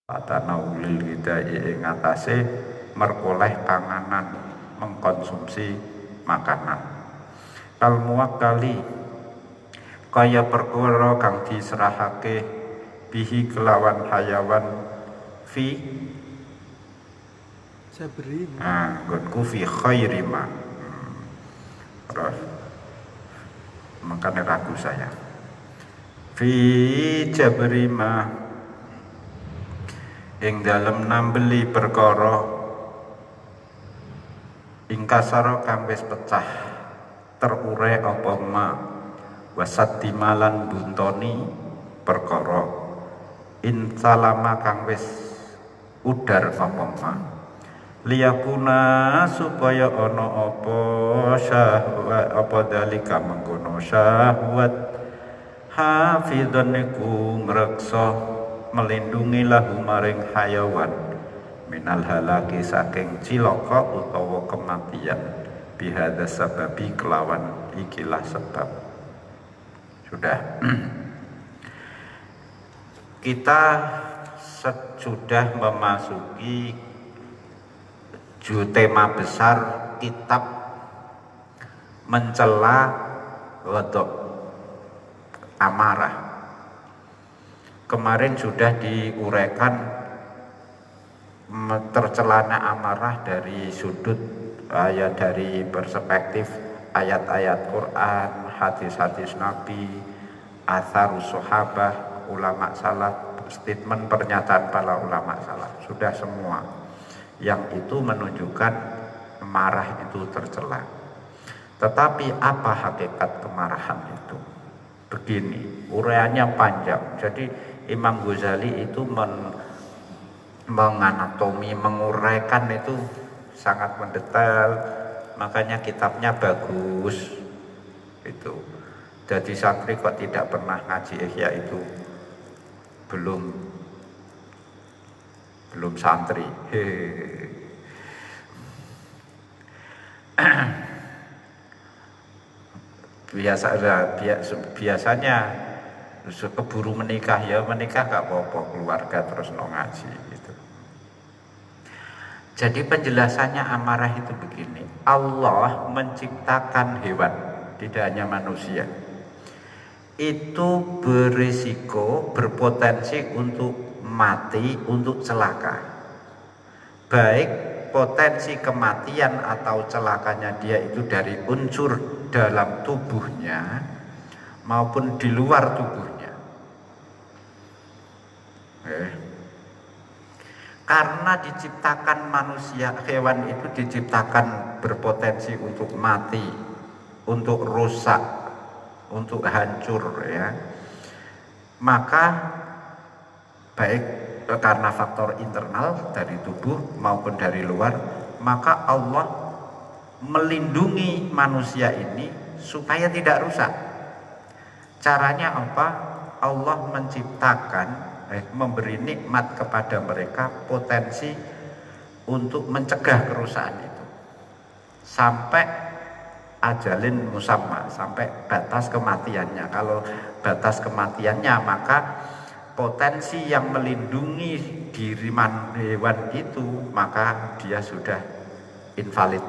Atanawulil hidayah ing atase merkoleh panganan, mengkonsumsi makanan. Kal muwakkali kaya perkara kang diserahake bihi kelawan hayawan fi Jabri. nggonku fi khairi ma. Terus makanya ragu saya. Fi jabri ma ing dalem nambeli perkara ingkasara kang wis pecah terurai apa ma wasat dimalan buntoni perkara insalama kang wis udar apa ma liyakuna supaya ana apa syahwat apa dalika mengkono syahwat hafidhan iku ngreksa melindungi lahu maring hayawan minal halaki saking cilaka utawa kematian bihadza sababi kelawan ikilah sebab. Sudah. Kita sudah memasuki tema besar kitab mencela ghadab amarah. Kemarin sudah diuraikan tercelana amarah dari sudut dari perspektif ayat-ayat Quran, hadis-hadis Nabi, atharus sahabah, ulama salaf, statement pernyataan para ulama salaf. Sudah semua yang itu menunjukkan marah itu tercela. Tetapi apa hakikat kemarahan itu? Begini, uraiannya panjang. Jadi Imam Ghazali itu menganatomi, menguraikan itu sangat mendetail, makanya kitabnya bagus. Itu. Jadi santri kok tidak pernah ngaji Ihya itu belum santri. Biasanya keburu menikah ya menikah gak apa-apa keluarga terus no ngaji gitu. Jadi penjelasannya amarah itu begini, Allah menciptakan hewan, tidak hanya manusia, itu berisiko, berpotensi untuk mati, untuk celaka. Baik potensi kematian atau celakanya dia itu dari unsur dalam tubuhnya maupun di luar tubuhnya. Karena diciptakan manusia, hewan itu diciptakan berpotensi untuk mati, untuk rusak, untuk hancur ya. Maka baik karena faktor internal dari tubuh maupun dari luar, maka Allah melindungi manusia ini supaya tidak rusak. Caranya apa? Allah menciptakan memberi nikmat kepada mereka potensi untuk mencegah kerusakan itu sampai ajalin musamma, sampai batas kematiannya. Kalau batas kematiannya maka potensi yang melindungi diri hewan itu maka dia sudah invalid,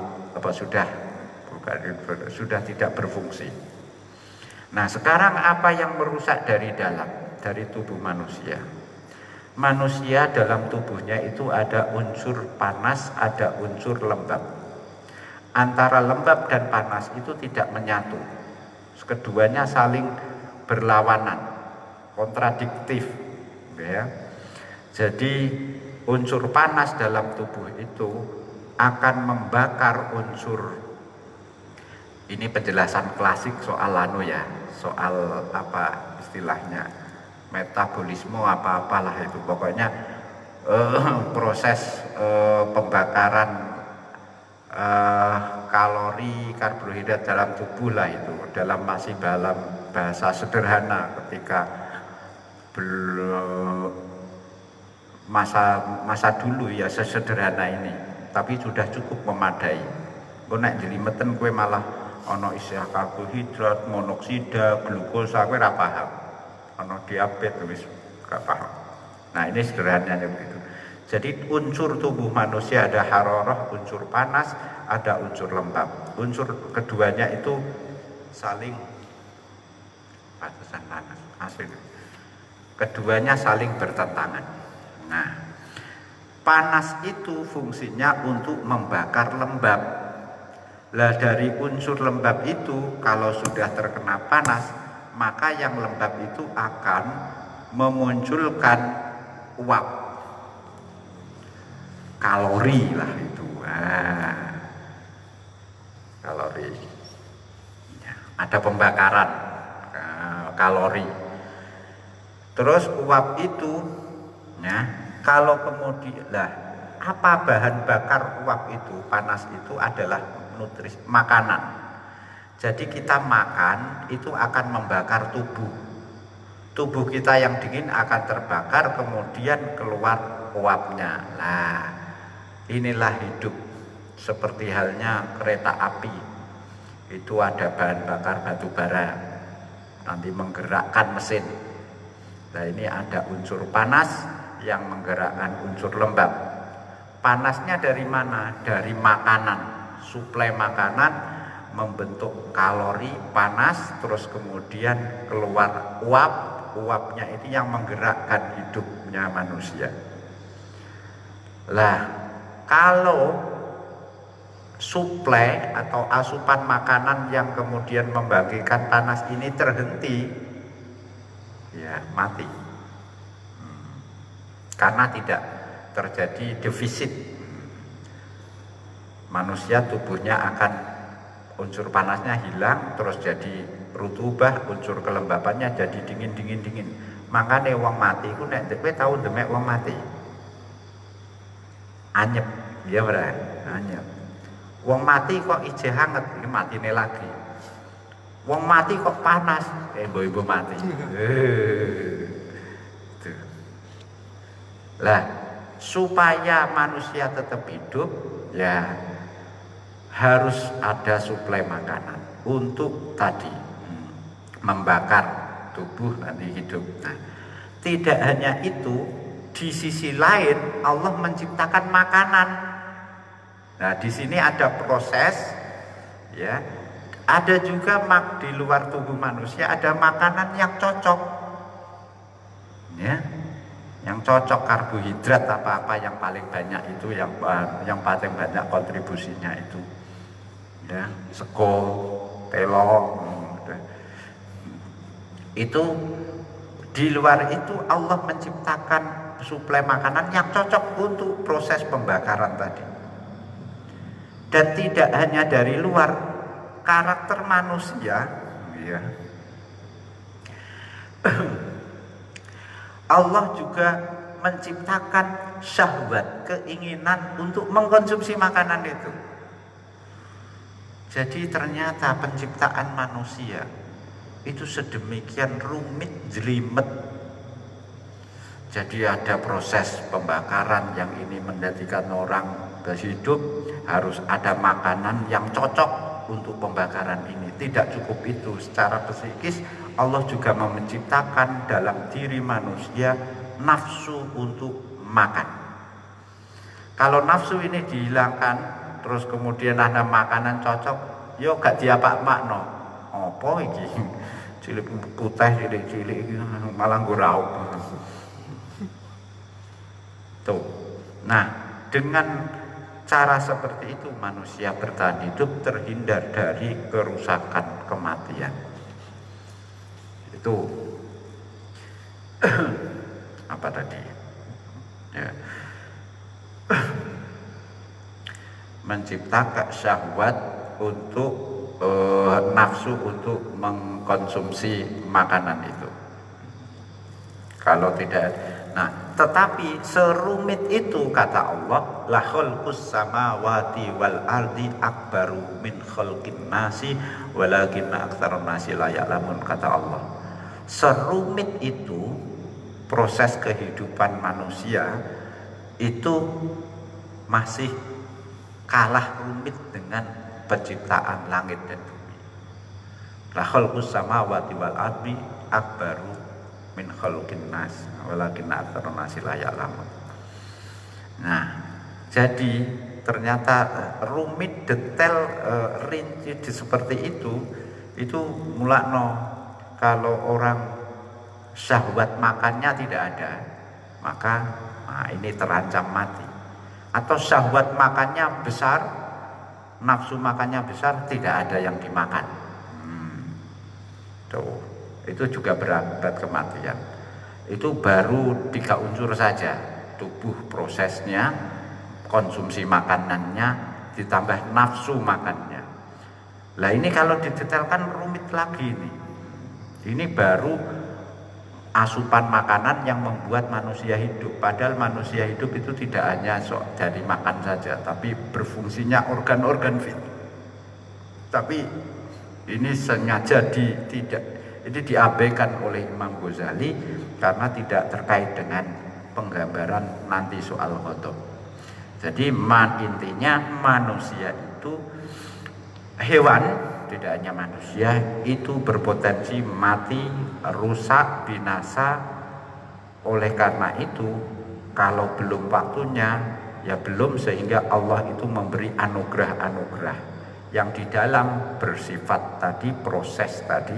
sudah tidak berfungsi. Nah sekarang apa yang merusak dari dalam, dari tubuh manusia? Manusia dalam tubuhnya itu ada unsur panas, ada unsur lembab. Antara lembab dan panas itu tidak menyatu. Keduanya saling berlawanan, kontradiktif ya. Jadi unsur panas dalam tubuh itu akan membakar unsur, ini penjelasan klasik soal soal apa istilahnya, metabolisme apa-apalah itu, pokoknya proses pembakaran kalori, karbohidrat dalam tubuh lah itu, dalam bahasa sederhana ketika masa dulu ya sesederhana ini, tapi sudah cukup memadai. Kok nek jlimeten kowe malah ana isih karbohidrat, monoksida, glukosa, kowe ora paham. Ana diabetes wis gak paham. Nah ini sederhananya begitu. Jadi unsur tubuh manusia ada hararah, unsur panas, ada unsur lembab. Unsur keduanya itu saling batasan panas, asli. Keduanya saling bertentangan. Nah, panas itu fungsinya untuk membakar lembab. Lah dari unsur lembab itu kalau sudah terkena panas, maka yang lembab itu akan memunculkan uap. Kalori lah itu. Kalori. Ya, ada pembakaran kalori. Terus uap itu, ya, kalau kemudian lah apa bahan bakar uap itu, panas itu adalah nutrisi, makanan. Jadi kita makan itu akan membakar tubuh. Tubuh kita yang dingin akan terbakar, kemudian keluar uapnya. Nah, inilah hidup. Seperti halnya kereta api. Itu ada bahan bakar batu bara. Nanti menggerakkan mesin. Nah, ini ada unsur panas yang menggerakkan unsur lembab. Panasnya dari mana? Dari makanan. Suplai makanan membentuk kalori panas, terus kemudian keluar uap. Uapnya ini yang menggerakkan hidupnya manusia. Lah, kalau suplai atau asupan makanan yang kemudian membagikan panas ini terhenti, ya mati. Karena tidak terjadi defisit. Manusia tubuhnya akan unsur panasnya hilang, terus jadi rutubah, unsur kelembabannya jadi dingin. Makanya wong mati ku nek kowe tau demek wong mati. Anyep, ya ora? Anyep. Wong mati kok ijeh hangat, iki matine lagi. Wong mati kok panas, ibu mati. Lah, supaya manusia tetap hidup, ya harus ada suplai makanan untuk tadi membakar tubuh nanti hidup. Nah, tidak hanya itu, di sisi lain Allah menciptakan makanan. Nah, di sini ada proses, ya. Ada juga di luar tubuh manusia ada makanan yang cocok, ya, yang cocok karbohidrat apa yang paling banyak itu yang paling banyak kontribusinya itu, ya, sego, telo, itu di luar itu Allah menciptakan suplai makanan yang cocok untuk proses pembakaran tadi. Dan tidak hanya dari luar, karakter manusia, ya, Allah juga menciptakan syahwat, keinginan untuk mengkonsumsi makanan itu. Jadi ternyata penciptaan manusia itu sedemikian rumit, jelimet. Jadi ada proses pembakaran yang ini menjadikan orang hidup, harus ada makanan yang cocok untuk pembakaran ini. Tidak cukup itu, secara psikis Allah juga menciptakan dalam diri manusia nafsu untuk makan. Kalau nafsu ini dihilangkan, terus kemudian ada makanan cocok, yo gak diapak makno. Apa iki? Cilik putih, cilik malah ngurau. Tuh. Nah, dengan cara seperti itu manusia bertahan hidup, terhindar dari kerusakan, kematian. Itu apa tadi? Ya. Menciptakan syahwat untuk nafsu untuk mengkonsumsi makanan itu. Kalau tidak, nah, tetapi serumit itu kata Allah, la khalqus samawati wal ardi akbaru min khalqin nasi walakinna aktsarun nasi la ya'lamun, kata Allah. Serumit itu proses kehidupan manusia itu masih kalah rumit dengan penciptaan langit dan bumi. La khalqus samawati wal ardi akbaru min khalqin nas walakin aktsarun nasi la ya'lamun. Nah, jadi ternyata rumit, detail, rinci seperti itu mulakno kalau orang syahwat makannya tidak ada, maka ini terancam mati. Atau syahwat makannya besar, nafsu makannya besar, tidak ada yang dimakan. Tuh, itu juga berakibat kematian. Itu baru 3 unsur saja, tubuh prosesnya, konsumsi makanannya, ditambah nafsu makannya. Lah ini kalau didetailkan rumit lagi nih. Ini baru asupan makanan yang membuat manusia hidup. Padahal manusia hidup itu tidak hanya dari makan saja, tapi berfungsinya organ-organ vital. Tapi ini sengaja ini diabaikan oleh Imam Ghazali karena tidak terkait dengan penggambaran nanti soal ghadab. Jadi intinya manusia itu, hewan tidak hanya manusia itu berpotensi mati, rusak, binasa. Oleh karena itu kalau belum waktunya ya belum, sehingga Allah itu memberi anugerah-anugerah yang di dalam bersifat tadi, proses tadi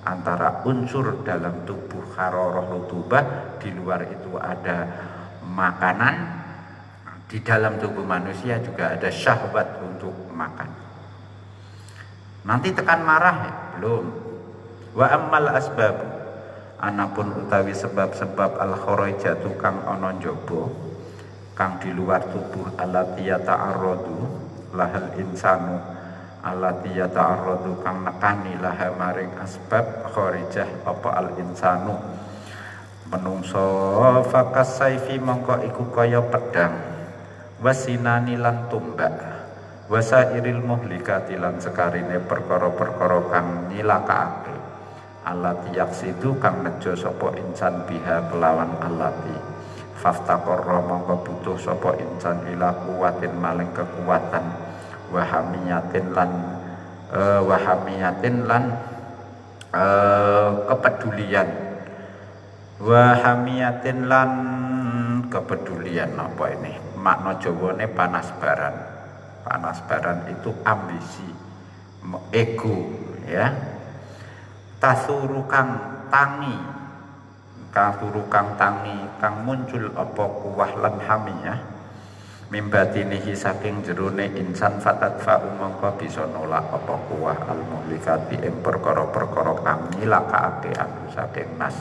antara unsur dalam tubuh hararah rutubah, di luar itu ada makanan, di dalam tubuh manusia juga ada syahwat untuk makan. Nanti tekan marah ya? Belum. Wa ammal asbab, anapun utawi sebab-sebab al kharijatu kang ana njaba, kang di luar tubuh, allati yata'arradu lahal insanu, allati yata'arradu kang nekani laha maring asbab kharijah apa al insanu menungso, fakas saifi mongko iku kaya pedang, wasinani lan tumbak, wasairil muhlikati lan sekarine perkara-perkara kang nyilakaake, allati yaksidu kang nejo sapa insan biha kelawan allati, faftaqarra mongko butuh sapa insan ila kuwatin maling kekuatan, wahamiyatin lan kepedulian, wahamiyatin lan kepedulian. Apa ini makna jawane? Panas baran itu ambisi, ego ya. Tasuru kang tangi kang muncul apa kuwah lan hamiyah mimbatinihi saking jerone insan, fatatfa mongko bisa nolak apa kuwah al-muhlikati ing perkara-perkara kang nyilakaake anu saking nas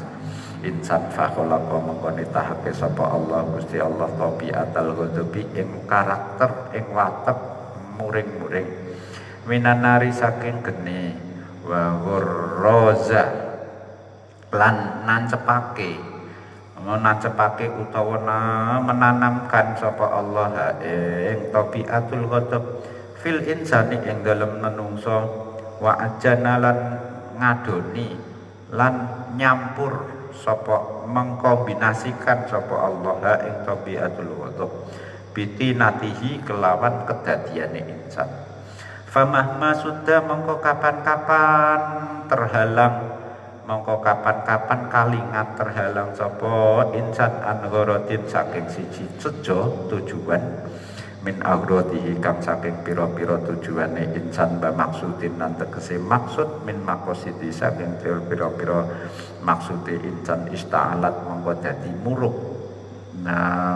insan, fakhalaqa mongko nitahake sapa Allah Gusti Allah tabiatal ghadabi ing karakter, ing watek muring-muring, minanari saking geni, wa ghurraza lan nancepake utawa menanamkan sapa Allah ing tabiatul ghadab fil insani ing dalem menungso, wa ajana lan ngadoni lan nyampur sapa mengkombinasikan sapa Allah ing tabiatul ghadab bitinatihi kelawan kedadiane insan. Famahma sudah mongko kapan-kapan terhalang, mongko kapan-kapan kalingat terhalang sapa insan angharatin saking siji sejo tujuan, min aghradihi kang saking pira-pira tujuane insan ba maksudin lan tegese maksud, min maqasidi saking pira-pira maksude insan, ista'alat mongko dadi muruk,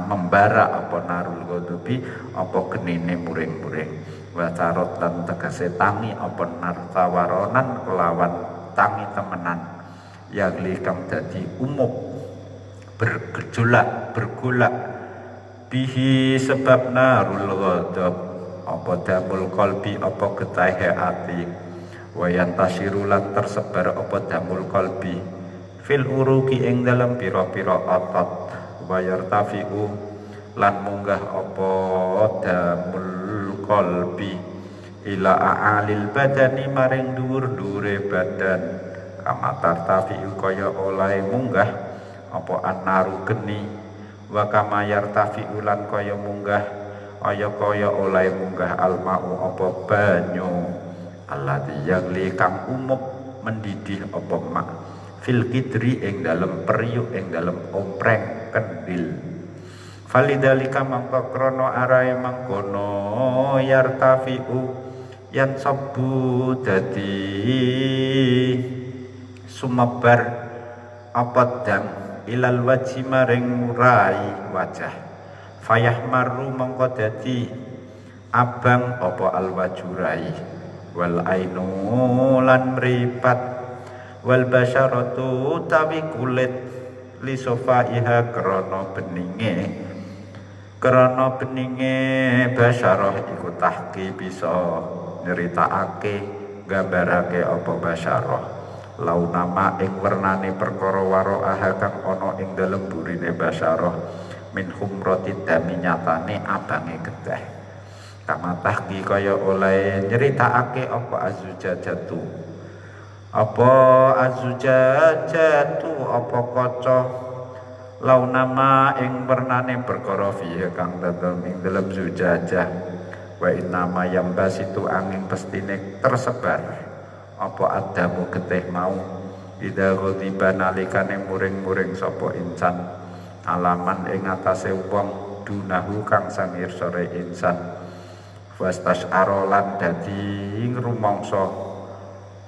membara apa narul ghadabi apa genine muring-muring, wa tarot lan tegese tangi apa nartawaronan kelawan tangi temenan, yagli kang dadi umum bergolak bihi sebab narul ghadab apa damul qalbi apa getahe ati, wa yantasiru lan tersebar apa damul qalbi fil uruki ing dalam pira-pira otot, wa yartafi'u lan munggah apa damul qalbi ila a'alil badani maring dhuwur-dhuwure badan, kama tartafi'u kaya oleh munggah apa annaru geni, wa kama yartafi'u lan kaya munggah kaya oleh munggah alma'u apa banyu, alladzi yagli kang umum mendidih apa mak fil kidri ing dalem periuk ing dalem ompreng kendil. Falidalika mangko krana arae mangkono yartafiu yan sabu dadi sumebar apa dam ilal wajhi maring murai wajah. Fayahmaru mangko dadi abang apa alwajurai wal ainu lan mripat wal basyaratu tawi kulit li sofaiha krana beninge basyarah iku tahki bisa nyeritakake gambarake apa basyarah launama ing wernane perkara waro'aha kang ana ing dalem burine basyarah min humrati dami nyatane abange getih. Kama tahki kaya oleh nyeritakake apa azujajatu apa kaca launama ing wernane perkara fiha kang tetep ing dalem zujajah wa innama yambasitu angin pestine tersebar apa adamu getih mau ida ghadiba nalikane muring-muring sapa insan alaman ing atase wong dunahu kang sangir sore insan wastas arolan dadi ngrumangsa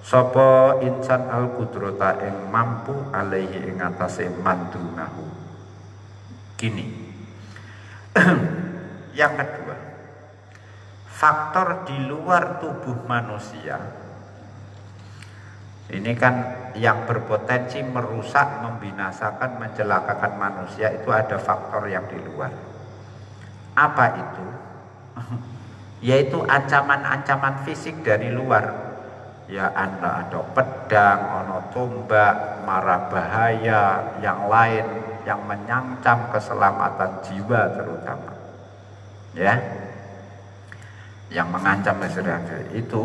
sapa insan al kudrata ing mampu alaihi ing atase mandunahu. Gini yang kedua, faktor di luar tubuh manusia ini kan yang berpotensi merusak, membinasakan, mencelakakan manusia itu ada faktor yang di luar. Apa itu? Yaitu ancaman-ancaman fisik dari luar. Ya ada pedang, ada tombak, mara bahaya, yang lain yang mengancam keselamatan jiwa terutama. Ya. Yang mengancam keselamatan itu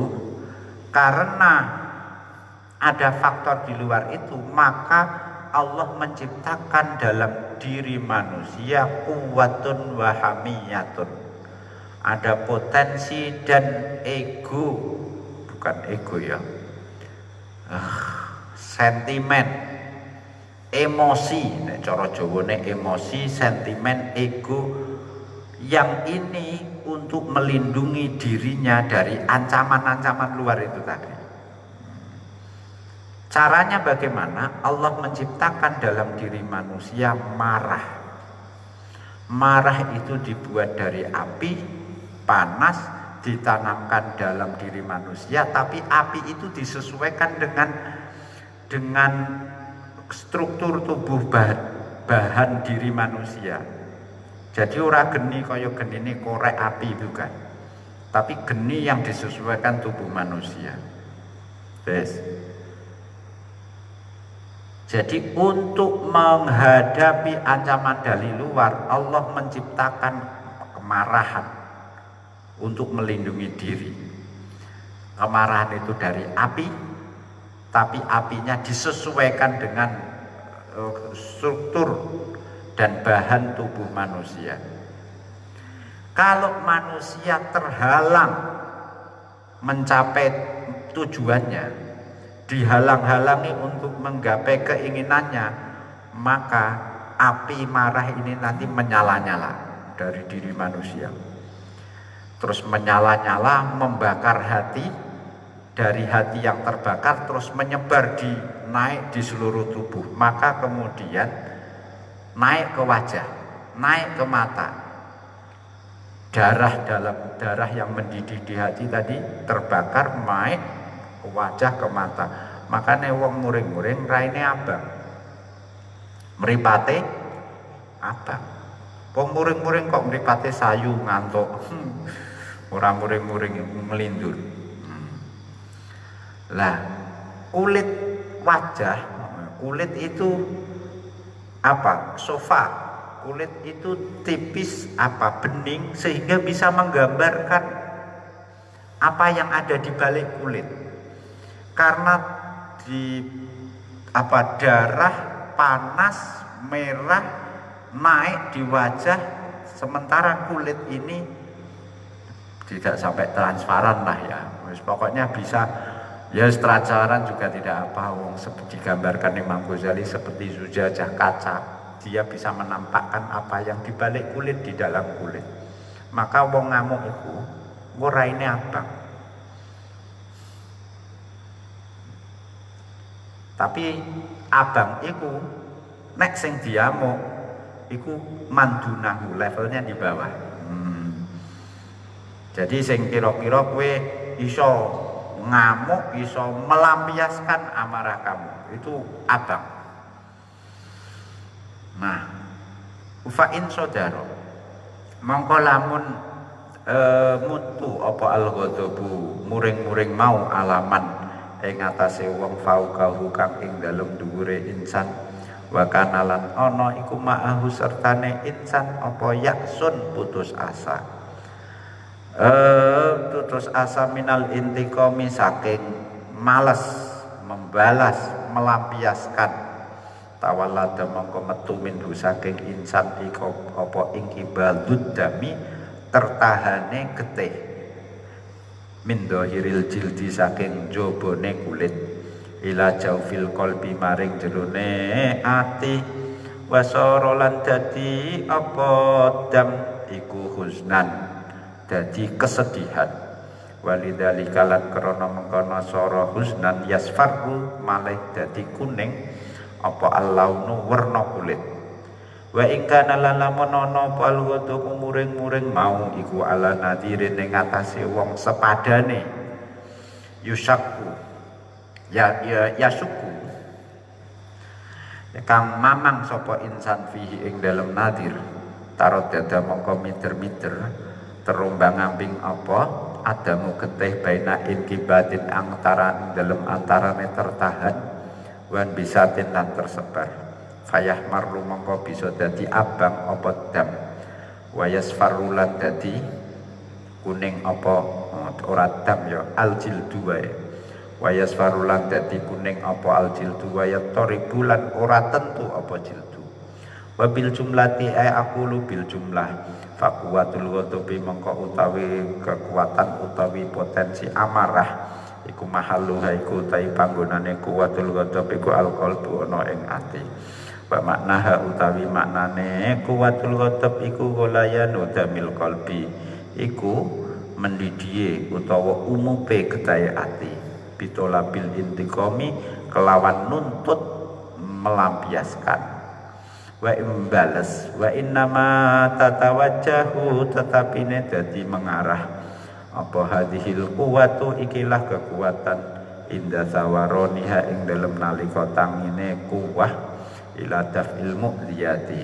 karena ada faktor di luar itu, maka Allah menciptakan dalam diri manusia kuwatun wahamiyatun. Ada potensi dan ego, bukan ego ya, sentimen, emosi, cara Jawane emosi, sentimen, ego, yang ini untuk melindungi dirinya dari ancaman-ancaman luar itu tadi. Caranya bagaimana? Allah menciptakan dalam diri manusia marah. Marah itu dibuat dari api, panas, ditanamkan dalam diri manusia, tapi api itu disesuaikan dengan struktur tubuh bahan diri manusia. Jadi ora geni kaya genine korek api bukan. Tapi geni yang disesuaikan tubuh manusia. Yes. Jadi untuk menghadapi ancaman dari luar, Allah menciptakan kemarahan untuk melindungi diri. Kemarahan itu dari api, tapi apinya disesuaikan dengan struktur dan bahan tubuh manusia. Kalau manusia terhalang mencapai tujuannya, dihalang-halangi untuk menggapai keinginannya, maka api marah ini nanti menyala-nyala dari diri manusia. Terus menyala-nyala, membakar hati, dari hati yang terbakar terus menyebar naik di seluruh tubuh. Maka kemudian naik ke wajah, naik ke mata. Darah yang mendidih di hati tadi terbakar naik ke wajah, ke mata. Makanya wong muring-muring raine abang, mripate abang. Wong muring-muring kok mripate sayu ngantuk. Ora muring-muring melindur. Lah, kulit wajah, kulit itu apa? Sofa. Kulit itu tipis, bening, sehingga bisa menggambarkan apa yang ada di balik kulit. Karena darah panas merah naik di wajah, sementara kulit ini tidak sampai transparan lah ya. Pokoknya bisa Ya seteracaran juga tidak apa, wong seperti digambarkan Imam Ghazali seperti zujajah kaca, dia bisa menampakkan apa yang dibalik kulit di dalam kulit. Maka wong ngamuk itu raine abang, tapi abang itu nek sing diamuk iku mandunahu, levelnya di bawah. Jadi sing kira-kira kowe iso ngamuk, iso melampiaskan amarah kamu, itu abang. Nah, ufain sodaro mongko lamun mutu apa al-ghadabu muring-muring mau alaman ing atase wong fauqahu kang ing dalem dhuwure insan, wa kanalan ana iku ma'ahu sertane insan apa yaksun putus asa. Putus asa minal intiqami saking males membalas melampiaskan, tawallada mongko metu minhu saking insan iku apa ing ibadud dami tertahane getih, min dhahiril jildi saking jabone kulit, ila jaufil qalbi maring jerone ati, wasara lan dadi apa dam iku husnan dadi kesedihan, walidzalika lan krana mengkono sara husnan yasfarru malih dadi kuning apa allaunu werna kulit, wa ing kana lan lamun ana apa alwatu muring-muring mau iku ala nadirin ing atase wong sepadane, yusaku ya suku kang mamang sapa insan fihi ing dalem nadir, tarot dada mongko miter-miter terumbang ambing apa adamu getih baina inkibatin antara dalam antarane tertahan wan bisatin lan tersebar, fayah marlu mongko bisa dadi abang apa dam, wayas farulan dadi kuning apa ora dam ya aljildu wae, wayas farulan dadi kuning apa aljildu wae toribulan ora tentu apa jildu, wabil jumlati aqulu bil jumlah fakuwatul ghadabi mongko utawi kekuatan utawi potensi amarah iku mahalluha iku tai panggonane kuwatul ghadabi iku alqalbu ana ing ati, wa maknaha utawi maknane kuwatul ghadab iku ghalayanu damil qalbi iku mendidie utawa umupe getahe ati, bitolabil intiqami kelawan nuntut melampiaskan, wa imbales wa innama tatawajjahu tetapine dadi mengarah apa hadhil quwatu ikilah kekuatan inda sawaroniha ing dalem nalika tangine kuwah ila daf'il mu'liyati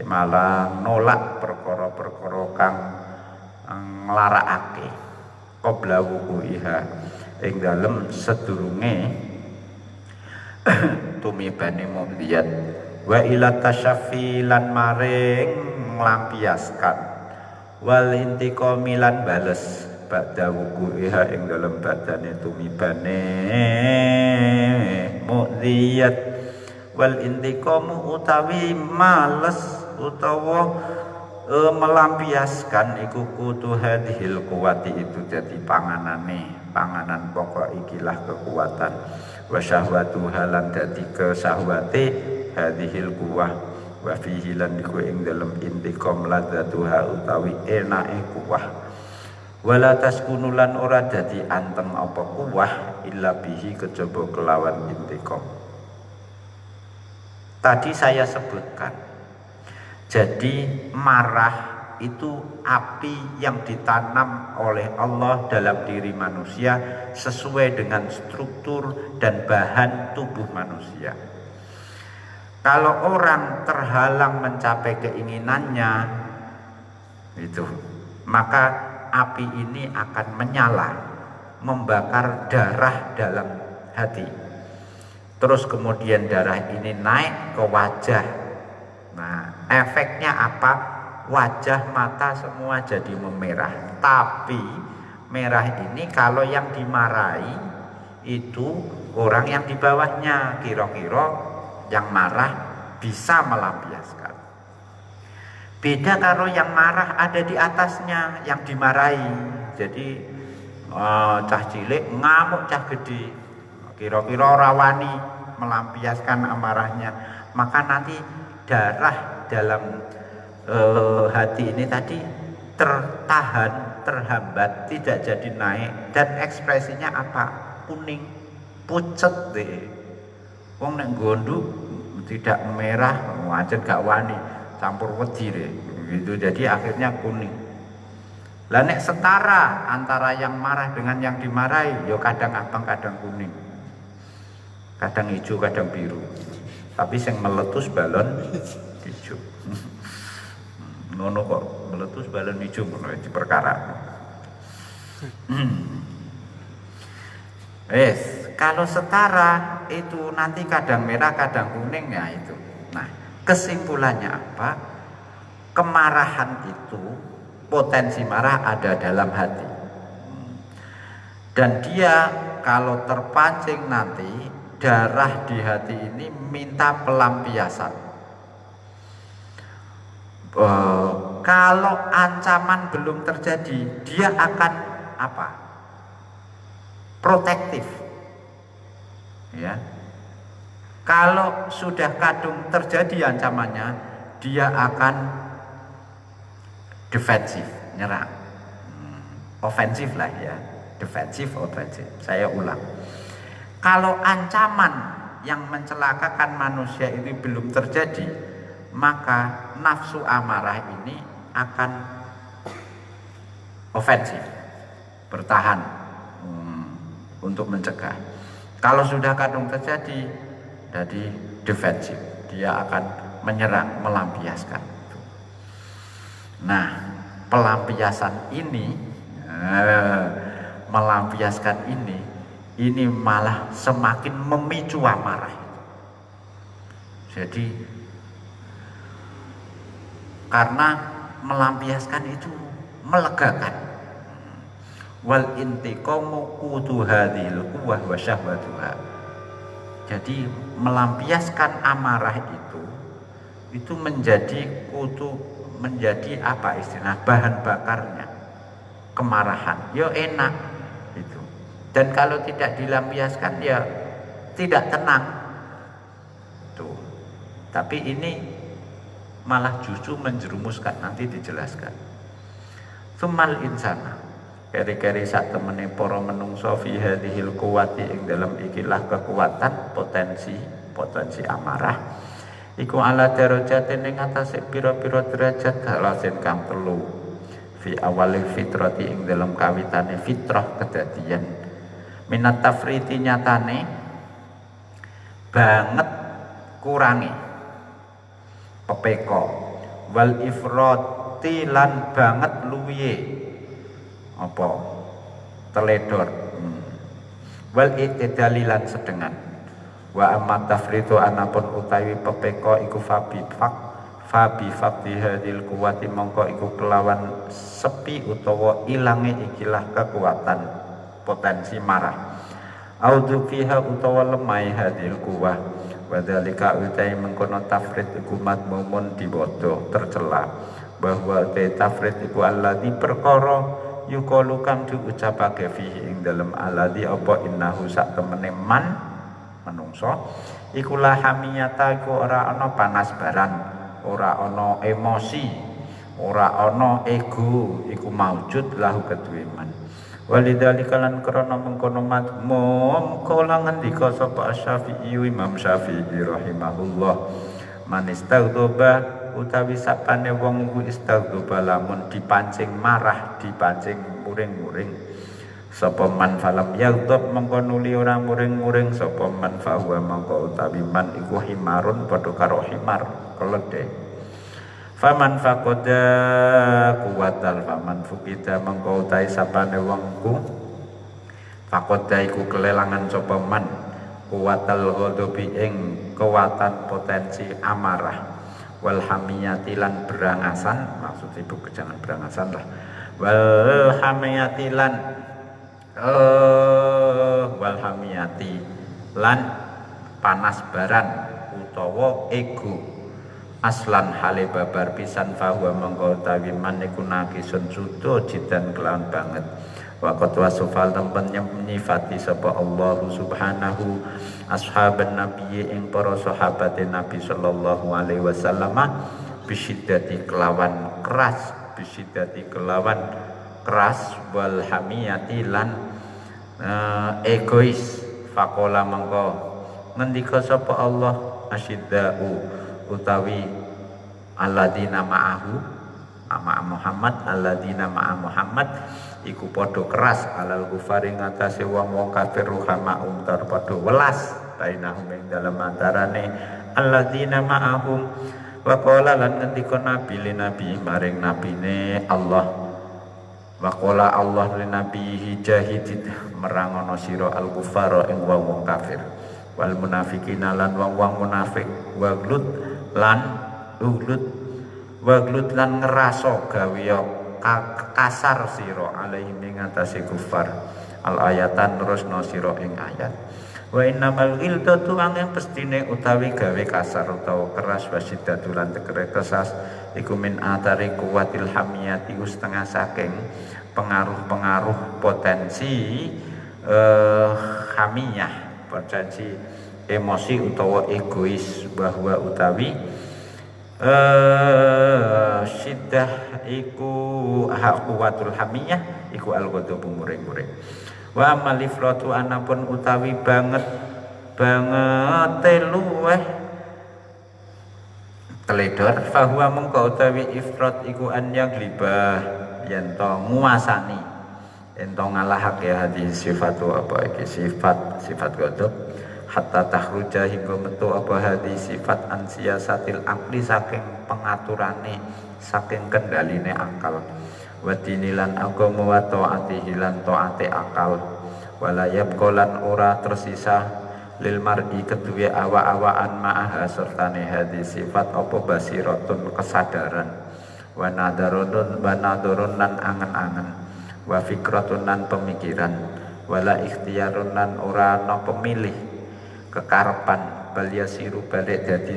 malah nolak perkara-perkara kang nglarakake qabla wuqu'iha ing dalem sedurunge tumibane mu'liyat, wa ila tasyafi lan maring nglampiaskan, wal intiqami lan bales ba'da wuqu'iha ing dalem badane tumibane mu'liyat, wal intiqamu utawi males utawa melampiaskan iku kutu hadhil kuwati itu jadi panganan pokok ikilah kekuatan, wa syahwatu halan dadi kesahwate hadhil kuwah, wa fihi lan iku ing dalem intiqam ladzatuha utawi enake kuwah, wala taskunulan ora dadi anteng apa kuwah illa bihi kejaba kelawan intiqam. Tadi saya sebutkan, jadi marah itu api yang ditanam oleh Allah dalam diri manusia sesuai dengan struktur dan bahan tubuh manusia. Kalau orang terhalang mencapai keinginannya itu, maka api ini akan menyala, membakar darah dalam hati. Terus kemudian darah ini naik ke wajah. Nah, efeknya apa? Wajah, mata semua jadi memerah. Tapi merah ini kalau yang dimarahi itu orang yang di bawahnya, kira-kira yang marah bisa melampiaskan. Beda kalau yang marah ada di atasnya, yang dimarahi. Jadi cah cilik ngamuk cah gede, kira-kira ora wani melampiaskan amarahnya, maka nanti darah dalam hati ini tadi tertahan, terhambat, tidak jadi naik, dan ekspresinya apa? Kuning, pucet deh. Wong nek gondu tidak merah, wajan gak wani, campur wedi deh. Gitu. Jadi akhirnya kuning. Lah nek setara antara yang marah dengan yang dimarahi, ya kadang abang, kadang kuning. Kadang hijau, kadang biru. Tapi yang meletus balon hijau. Nono kok meletus balon hijau ngono iki perkara. Kalau setara itu nanti kadang merah, kadang kuning ya itu. Nah, kesimpulannya apa? Kemarahan itu, potensi marah ada dalam hati. Dan dia kalau terpancing nanti darah di hati ini minta pelampiasan. Kalau ancaman belum terjadi, dia akan apa? Protektif. Ya. Kalau sudah kadung terjadi ancamannya, dia akan defensif, nyerang. Ofensif lah ya. Defensif, ofensif. Saya ulang. Kalau ancaman yang mencelakakan manusia ini belum terjadi, maka nafsu amarah ini akan ofensif, bertahan untuk mencegah. Kalau sudah kadung terjadi, jadi defensif, dia akan menyerang, melampiaskan. Nah, pelampiasan ini, ini malah semakin memicu amarah. Jadi karena melampiaskan itu melegakan. Wal intiqamu qutu hadhil quwwah wa syahwatuha. Jadi melampiaskan amarah itu menjadi kutu, menjadi apa istilah, bahan bakarnya kemarahan. Ya enak itu. Dan kalau tidak dilampiaskan ya tidak tenang. Tuh. Tapi ini malah justru menjerumuskan, nanti dijelaskan. Sumal insana, keri-keri sak temene para menungso fi hadhil quwwati ing dalam ikilah kekuatan potensi amarah iku ala darajatin ing atase pira-pira derajat kalasin kang telu fi awalil fitrati ing dalam kawitane fitrah kedadian minat tafriti nyatane banget kurangi pepeko wal ifrati lan banget luwihe apa teledor wal itidalilan sedengan wa amma tafritu anapun utawi pepeko iku fabi fakti hadil kuwati mongko iku kelawan sepi utawa ilange ikilah kekuatan potensi marah audhu fiha utawa lemai hadil kuwah wadhalika utai mengkono tafrit iku madmumun dibodoh tercela bahwa tafrit iku alladhi perkara yuqalu kang diucapake fihi ing dalem alladzi apa innahu sak temene man menungso iku la hamiyata iku ora ana panas barang, ora ana emosi, ora ana ego iku maujud lahu kedue man. Walidzalika lan krana mengkono madmum kala ngendika sapa Asy-Syafi'i Imam Syafi'i rahimahullah man istaghdoba utawi sapane wong ku istaghdoba lamun dipancing marah, dipancing muring-muring sapa man falam yaghdab mengko nuli ora muring-muring sapa man fahuwa mengko utawi man iku himarun padha karo himar keledhe faman faqada kuwatal faman fukida mengko utawi sapane wong ku faqada iku kelelangan sapa man kuwatal ghadabi ing kekuatan potensi amarah wal hamiyati lan berangasan, maksud ibu jangan berangasan lah, wal hamiyati lan panas baran utawa ego aslan hale babar pisan fahuwa mengko utawi man iku nakisun sudo jidan kelawan banget wa qad wasafal tempen nyifati sapa Allah subhanahu ashaban nabi ing para sahabate Nabi sallallahu alaihi wasallam bisiddati kelawan keras, bisiddati kelawan keras wal hamiyati lan egois. Faqala mengko ngendika sapa Allah asyiddau utawi alladzina ma'ahu ama Muhammad, alladzina ma'a Muhammad iku padha keras alal kufari ngatasé wong-wong kafir ruhamaum tar padha welas bainahum ing dalem antarane alladzina ma'ahum. Wa qala lan ngendika nabi li nabi maring nabine Allah, wa qala Allah li nabihi jahidid merangono sira al kufara ing wong kafir wal munafiqina lan wong munafik waglut lan ngeraso gawe kasar sira alaihim ing atase kufar. Al ayatan terusno sira ing ayat wa innamal ghiltatu angin pestine utawi gawe kasar utawa keras wasidatulan tekere kesas iku min atari kuwatil hamiyati setengah saking pengaruh-pengaruh potensi hamiyah, potensi emosi utawa egois, bahwa utawi syiddah iku kuwatul hamiyah iku al-ghadabu muring-muring. Wa malifratu anapun utawi banget luweh teledor fahuwa mengko utawi ifrat iku an yaglibah yen to nguasani ento ngalahake hadis sifatu apa iki sifat ghadab hatta tahruja hingga metu apa hadis sifat an siyasatil akli saking pengaturane saking kendaline akal wa dinilan agama wa taatihi lan taate akal wala yabqalan ora tersisa lil mar'i kedue awa-awaan ma'aha sertane hadis sifat apa basiratun kesadaran wa nadarun lan angen-angen wa fikratun lan pemikiran wala ikhtiyarun lan ora ana pemilih kekarepan bal yasiru balik dadi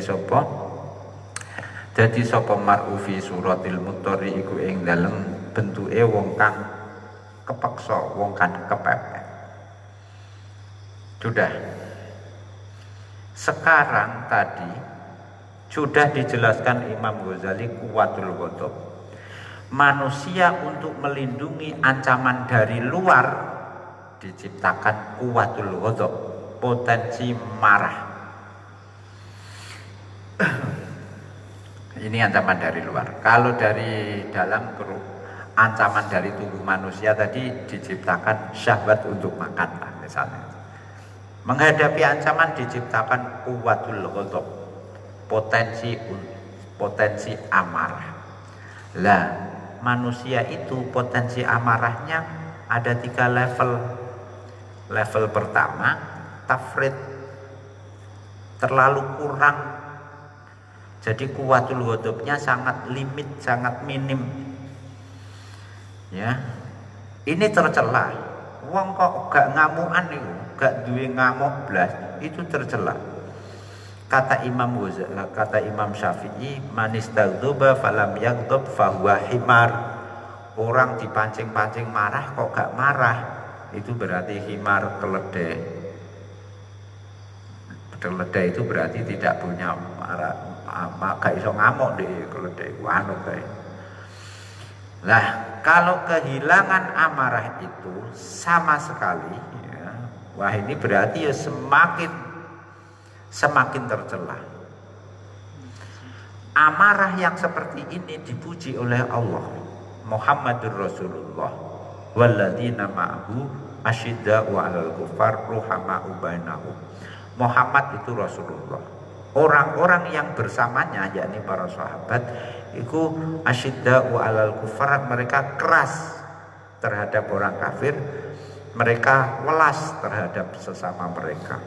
sapa mar'u fi suratil mutari iku ing dalem bentuke wong kang kepeksa, wong kang kepepet. Sudah. Sekarang tadi sudah dijelaskan Imam Ghazali kuwatul ghadab. Manusia untuk melindungi ancaman dari luar diciptakan kuwatul ghadab, potensi marah. Ini ancaman dari luar. Kalau dari dalam ancaman dari tubuh manusia tadi diciptakan syahwat untuk makan lah misalnya. Menghadapi ancaman diciptakan kuwatul ghadab, potensi amarah. Lah, manusia itu potensi amarahnya ada 3 level. Level pertama, tafrid, terlalu kurang. Jadi kuwatul ghadabnya sangat limit, sangat minim. Ya. Ini tercela. Wong kok gak ngamukan niku, gak duwe ngamuk blas, itu tercela. Kata Imam Syafi'i, manistaghdaba falam yaghdab fahuwa himar. Orang dipancing-pancing marah kok gak marah, itu berarti himar, keledai. Keledai itu berarti tidak punya marah, gak iso ngamuk di keledai anu kae. Lah, kalau kehilangan amarah itu sama sekali ya, wah ini berarti ya semakin tercela. Amarah yang seperti ini dipuji oleh Allah. Muhammadur Rasulullah walladzina ma'ahu asyidda'u 'alal kufar ruhama'u bainahum. Muhammad itu Rasulullah. Orang-orang yang bersamanya yakni para sahabat itu asyidda'u 'alal kufar, mereka keras terhadap orang kafir, mereka welas terhadap sesama mereka.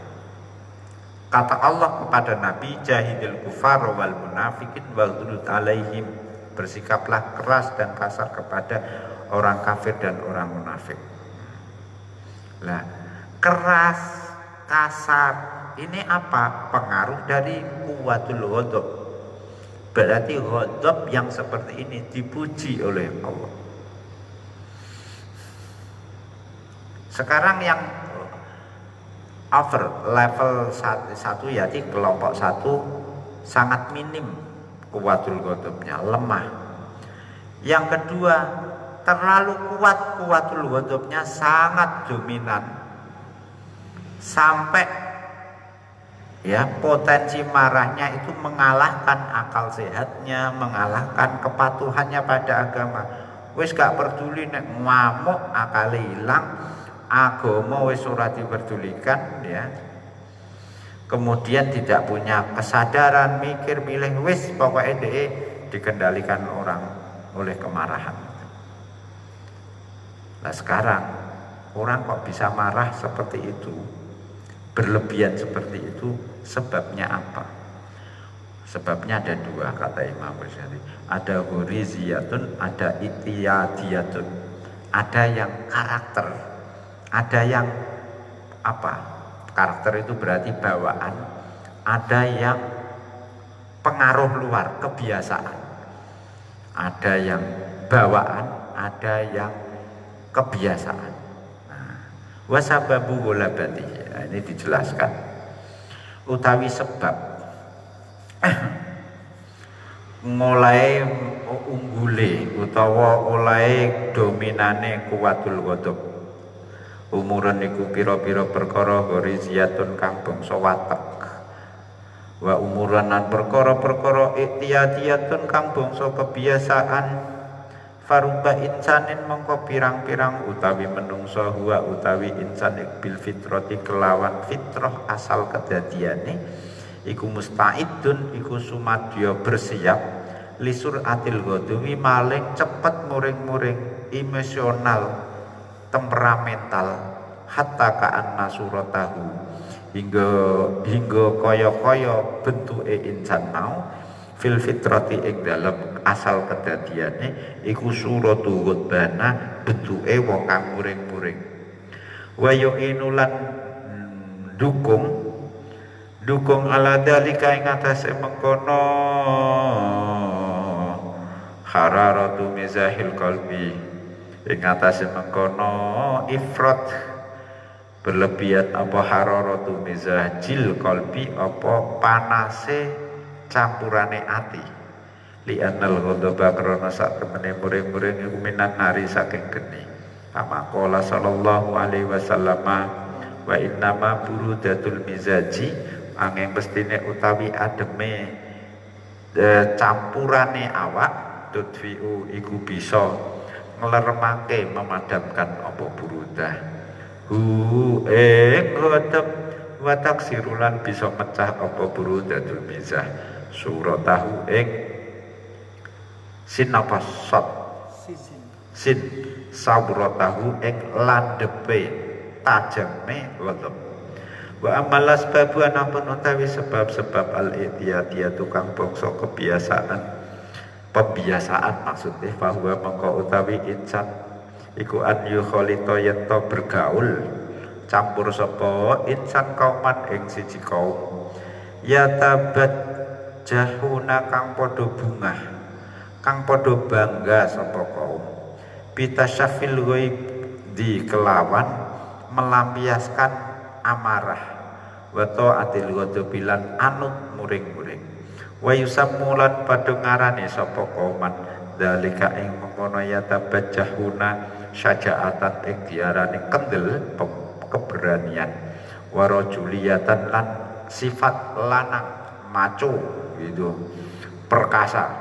Kata Allah kepada Nabi, jahidil kufar wal munafikin waghlud alaihim, bersikaplah keras dan kasar kepada orang kafir dan orang munafik. Nah, keras, kasar, ini apa? Pengaruh dari kuwatul ghadab. Berarti ghadab yang seperti ini dipuji oleh Allah. Sekarang yang over level satu ya di kelompok satu sangat minim kuwatul ghadabnya, lemah. Yang kedua, terlalu kuat kuwatul ghadabnya, sangat dominan sampai ya potensi marahnya itu mengalahkan akal sehatnya, mengalahkan kepatuhannya pada agama. Wis gak peduli nek ngamuk akal hilang, agama wis ora diperdulikan ya. Kemudian tidak punya kesadaran mikir milih, wis pokoknya dia dikendalikan orang oleh kemarahan. Nah sekarang orang kok bisa marah seperti itu, berlebihan seperti itu, sebabnya apa? Sebabnya ada dua kata Imam Ghazali. Ada ghuriziyatun, ada itiyadiyatun. Ada yang karakter, ada yang apa? Karakter itu berarti bawaan. Ada yang pengaruh luar, kebiasaan. Ada yang bawaan, ada yang kebiasaan. Wasababu gholabati, ini dijelaskan. Utawi sebab mulai unggule utawa oleh dominane kuwatul ghadab. Umuran iku pira-pira perkara ghoriziyatun kang bangsa watek. Wa umuran lan perkara-perkara iktiyadiyatun kang bangsa kebiasaan. Faruba insanin mongko pirang-pirang utawi menungso huwa utawi insan bil fitrati kelawan fitrah asal kedadiane iku musta'idun iku sumadya bersiap lisur atil ghadawi maling cepet muring-muring emosional temperamental hatta ka'anna suratahu hingga kaya-kaya bentuke insan mau fil fitrati ing dalem asal kedadiane iku suratu ghadbana bentuke wong kang muring-muring wa yu'inulan dukung ala dalika ing atase mengkono hararatu mizahil qalbi ing atase mengkono ifrat berlebihan apa hararatu mizahil qalbi apa panase campurane ati li anal ghadaba krana sak temene muring-muring iku minan nari saking geni kama qala sallallahu alaihi wasallam wa innama burudatul mizaji angin mestine utawi ademe campurane awak tudfiu iku bisa ngleremake memadamkan apa burudah ghadab wa taksirulan bisa mecah apa burudatul mizah suratahu ing sin apa sot sin sabratahu ing landepe tajame ghadab. Wa amalas babu anapun utawi sebab-sebab al-i'tiyadiyah tukang bangsa kebiasaan pembiasaan maksudnya bahwa mengko utawi insan iku an yukhalita yento bergaul campur sapa insan kauman ing siji kaum ya tabat jahuna kang padha bungah kang padha bangga sapa kaum bitasyafil ghaib di kelawan melampiaskan amarah wa ta'atil ghadabilan anut muring-muring wa yusammulan padha ngarani sapa kauman dalika ing mengkono ya tabajjahuna syaja'atan ing diarani kendel keberanian wa rajuliyatan lan sifat lanang maco gitu perkasa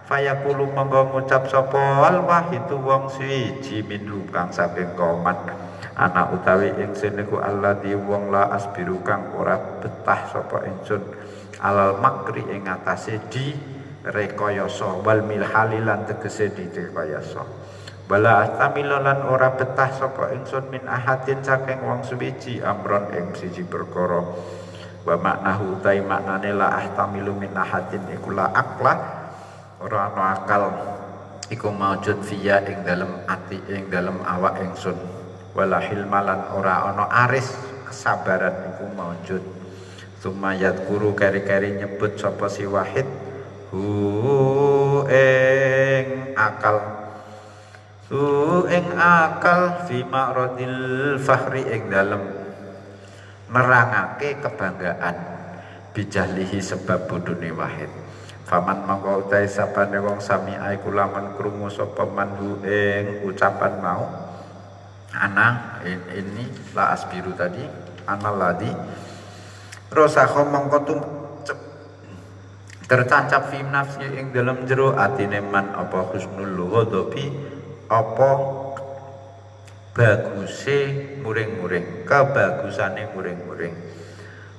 fayaqulu monggo ngucap sapa al wahidu wong siji minhu kang saking kauman anak utawi ingsun niku alladzi wong la asbiru kang ora betah sapa ingsun alal makri ing atase di rekayasa wal milhalilan tegese di rekayasa bala astamilan ora betah sapa ingsun min ahadin saking wong suwiji amron ing siji perkara wa maknahu utai maknane la ahtamilu min ahadin iku la akla ora ana akal iku maujud fiya ing dalem ati ing dalem awak ingsun wala hilmalan ora ana aris kesabaran iku maujud sumayat guru keri-keri nyebut sapa si wahid hu ing akal ing akal fi ma'radil fakhri ing dalem nerangake kebanggaan bijahlihi sebab bodone wahid. Faman mangko utahe sapane wong sami'ai kulaman krungu sapa manhu ing ucapan mau ana ini la asbiru tadi ana ladi rosakho mangko tertancap fi nafsi ing dalam jero atine man apa husnul ghadabi apa baguse muring-muring kebagusane muring-muring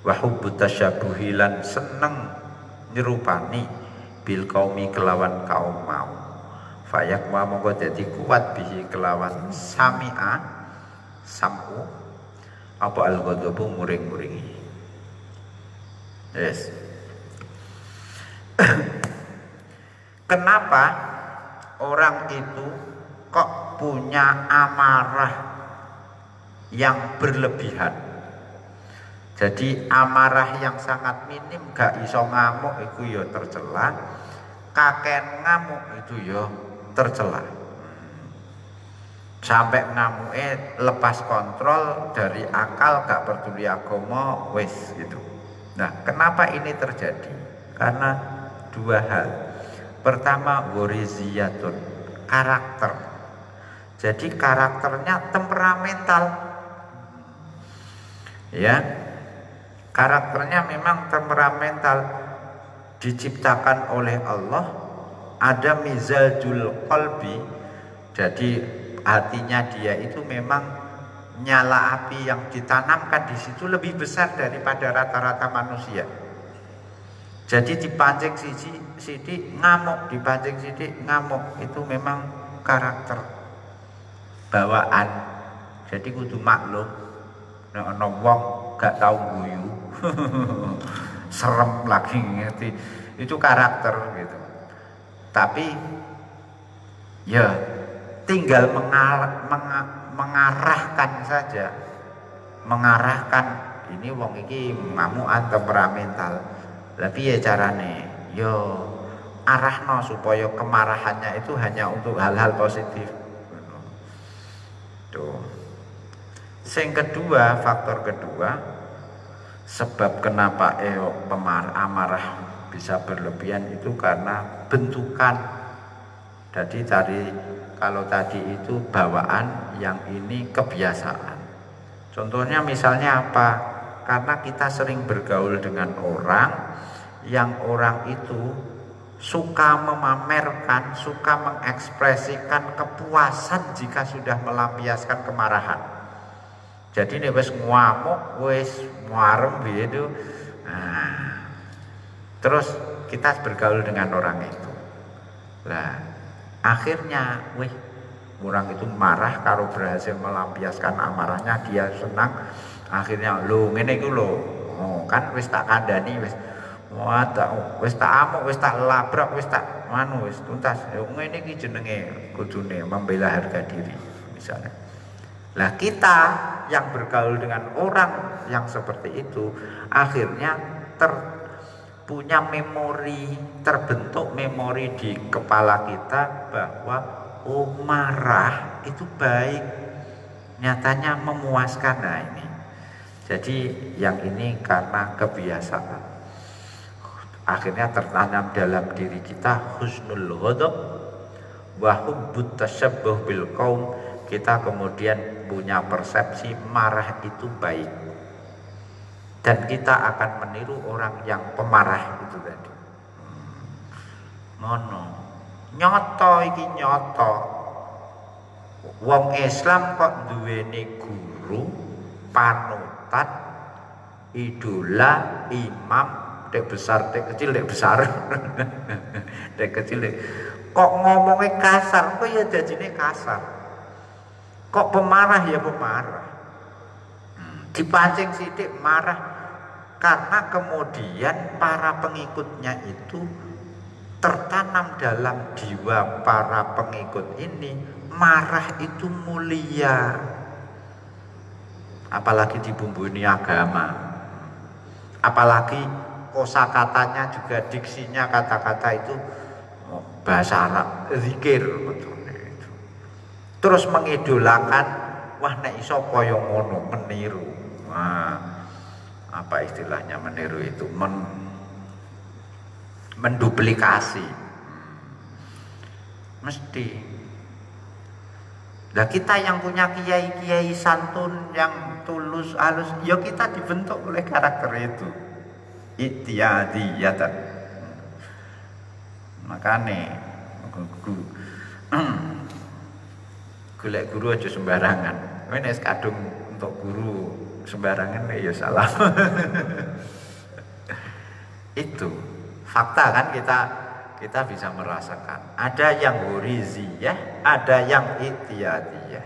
wa hubbu tasyabuhi lan seneng nyerupani bil qaumi kelawan kaum mau fayak wa mongko dadi kuat bihi kelawan sami'a samu apa al ghadabu muring-muringi. Yes. Kenapa orang itu kok punya amarah yang berlebihan? Jadi amarah yang sangat minim gak iso ngamuk itu ya tercela, kakek ngamuk itu ya tercela. Sampai ngamuke lepas kontrol dari akal gak peduli agama wis gitu. Nah, kenapa ini terjadi? Karena dua hal. Pertama, wariziyatun, karakter. Jadi karakternya temperamental. Ya. Karakternya memang temperamental, diciptakan oleh Allah. Ada mizajul qalbi. Jadi hatinya dia itu memang nyala api yang ditanamkan di situ lebih besar daripada rata-rata manusia. Jadi dipancing sidik ngamuk, dipancing sidik ngamuk, itu memang karakter bawaan. Jadi kudu maklum nek ana wong gak tau guyu serem lagi ngerti, itu karakter gitu. Tapi ya tinggal mengarahkan saja, mengarahkan ini wong iki ngamukan temperamental. Tapi ya carane, yo arahno supaya kemarahannya itu hanya untuk hal-hal positif. Tuh. Yang kedua, faktor kedua, sebab kenapa amarah bisa berlebihan itu karena bentukan. Jadi kalau tadi itu bawaan, yang ini kebiasaan. Contohnya misalnya apa? Karena kita sering bergaul dengan orang yang orang itu suka memamerkan, suka mengekspresikan kepuasan jika sudah melampiaskan kemarahan. Jadi nih wis ngamuk, wis muarem gitu. Nah, terus kita bergaul dengan orang itu. Nah, akhirnya, orang itu marah kalau berhasil melampiaskan amarahnya, dia senang. Akhirnya lo ngene iku lho, kan wis tak kandhani wis wis tak amuk, wis tak labrak, wis tak wis tuntas. Ngene iki jenenge kudune membela harga diri misalnya. Lah kita yang bergaul dengan orang yang seperti itu akhirnya punya memori, terbentuk memori di kepala kita bahwa marah itu baik, nyatanya memuaskan. Nah ini. Jadi yang ini karena kebiasaan. Akhirnya tertanam dalam diri kita husnul ghadab wa hubbut tashabbuh bil qaum. Kita kemudian punya persepsi marah itu baik. Dan kita akan meniru orang yang pemarah itu tadi. Ngono. Nyoto iki nyoto. Wong Islam kok duweni guru, panutan, idola, imam, dek besar, dek kecil, dek besar. Dek kecil, dek. Kok ngomongnya kasar, kok ya jadinya kasar. Kok pemarah ya pemarah. Dipancing sidik marah karena kemudian para pengikutnya itu tertanam dalam jiwa para pengikut ini marah itu mulia, apalagi dibumbuni agama, apalagi kosakatanya juga diksinya kata-kata itu bahasa Arab, zikir betulnya itu. terus mengidolakan, wah nek iso kaya ngono, meniru. Nah, apa istilahnya meniru itu? Menduplikasi. Mesti. Nah kita yang punya kiai-kiai santun yang tulus, halus, ya kita dibentuk oleh karakter itu. Ittiyadiyatan. Makane golek guru aja sembarangan. Kowe nek kadung untuk guru sembarangan ya salah. Itu fakta kan, kita bisa merasakan. Ada yang huriziyah, ada yang ittiyadiyah.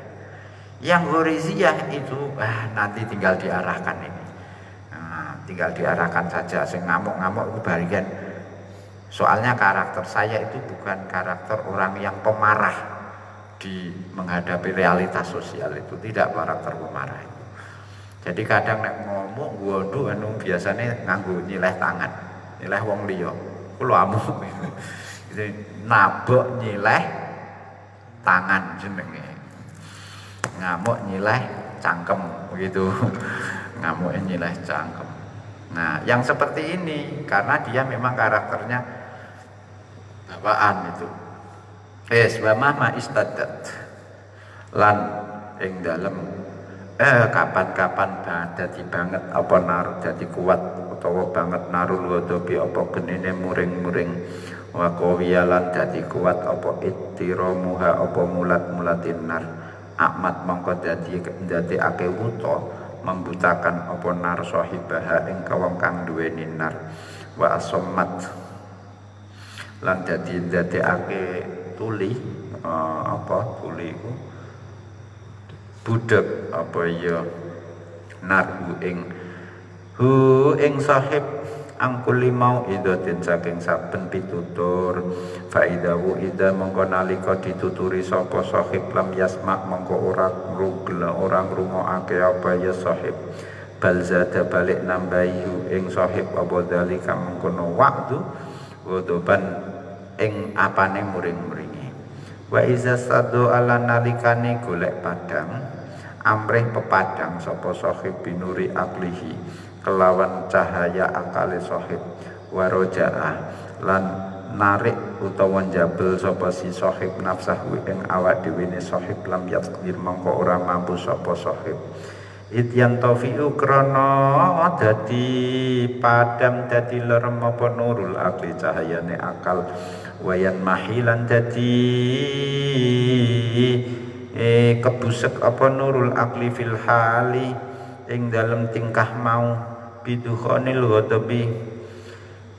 Yang huriziyah itu nanti tinggal diarahkan ini. Tinggal diarahkan saja. Sing ngamuk-ngamuk itu barikan. Soalnya karakter saya itu bukan karakter orang yang pemarah di menghadapi realitas sosial itu, tidak karakter pemarah itu. Jadi kadang nek ngomong gondu anu biasanya nganggo nyileh tangan, nyileh wong liya. Kulo amuk. Itu nabok nyileh tangan jenenge. Ngamuk nyileh cangkem begitu. Ngamuk nyileh cangkem. Nah, yang seperti ini karena dia memang karakternya bawaan itu. Wa mama istadat lan ing dalem kapan-kapan dadi banget apa naruh dadi kuat utawa banget narul ghadabi apa genine muring-muring wa qawiyalan dadi kuat apa ittiramuha apa mulat-mulatin nar amat mongko dadi ake wuta membutakan apa nar sahibaha ing kawong kang duweni nar wa asammat lan dadi ake tuli tuli iku budek apa ya narhu ing sahib angkuli mau idatin saking saben pitutur faidawu ida mongko nalika dituturi sapa sahib lam yasma mongko ora ngrungokake apa ya sahib bal zada balik nambahi ing sahib apa dalika mengkono waktu godoban ing apane muring-muringi wa iza sadu ala nalikane golek padang amrih pepadang sapa sahib binuri aklihi kelawan cahaya akale sahib warojaah lan narik utawa njabel sapa si sahib nafsahu ing awak dhewe ne sahib lam yaqdir mongko ora mampu sapa sahib ityan taufiu krana dadi padam dadi lerem apa nurul akli cahayane akal wayan mahilan dadi kebusek apa nurul akli fil hali ing dalam tingkah mau bidukhonil ghadabi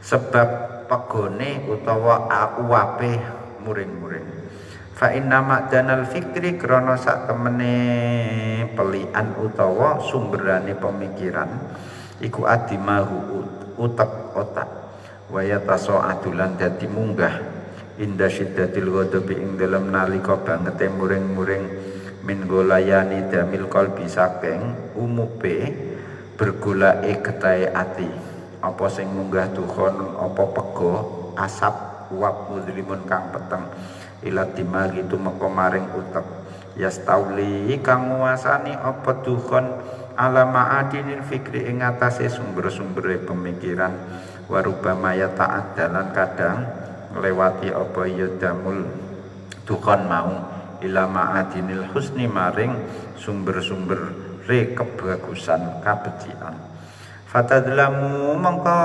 sebab pegone utawa uwape muring-muring fa inna ma'danal fikri krana sak temene pelian utawa sumberane pemikiran iku adimahu utek otak wa yatasa'adulan dadi munggah inda syiddatil ghadabi ing dalam nalika bangete muring-muring min golayani damil qalbi saking umupe bergolake getahe ati apa sing munggah dukhon apa pego asap uap mudlimun kang peteng ila dimagi tumeka maring utek yastauli kang nguasani apa dukhon ala ma'adinil fikri ing atase sumber-sumbere pemikiran warubama ya ta'addalan kadang nglewati apa ya damul dukhon mau ila ma'adinil husni maring sumber-sumber kebagusan kabecikan fatadlamu mongko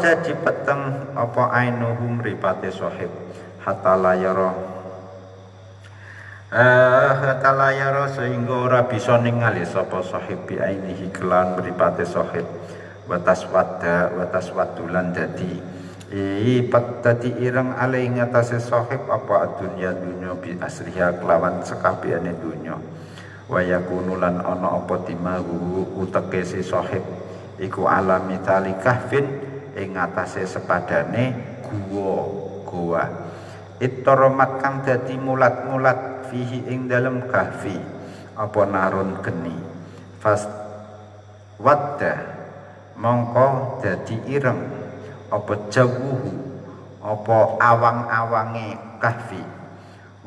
dadi peteng apa ainuhum ripate sahib hatta layara sehingga ora bisa ningali sapa sahib bi ainihi kelan mripate sahib watas wadulan dadi dadi ireng ale ing atase sahib apa dunya bi asriha kelawan sekabehane dunya wa yakunu lan ana apa timahu uteke si sahib iku alami tali kahfin ing atase sepadane goa ittoromat kang dadi mulat-mulat fihi ing dalem kahfi apa narun geni fast wadda mongko dadi ireng apa jawuhu apa awang-awange kahfi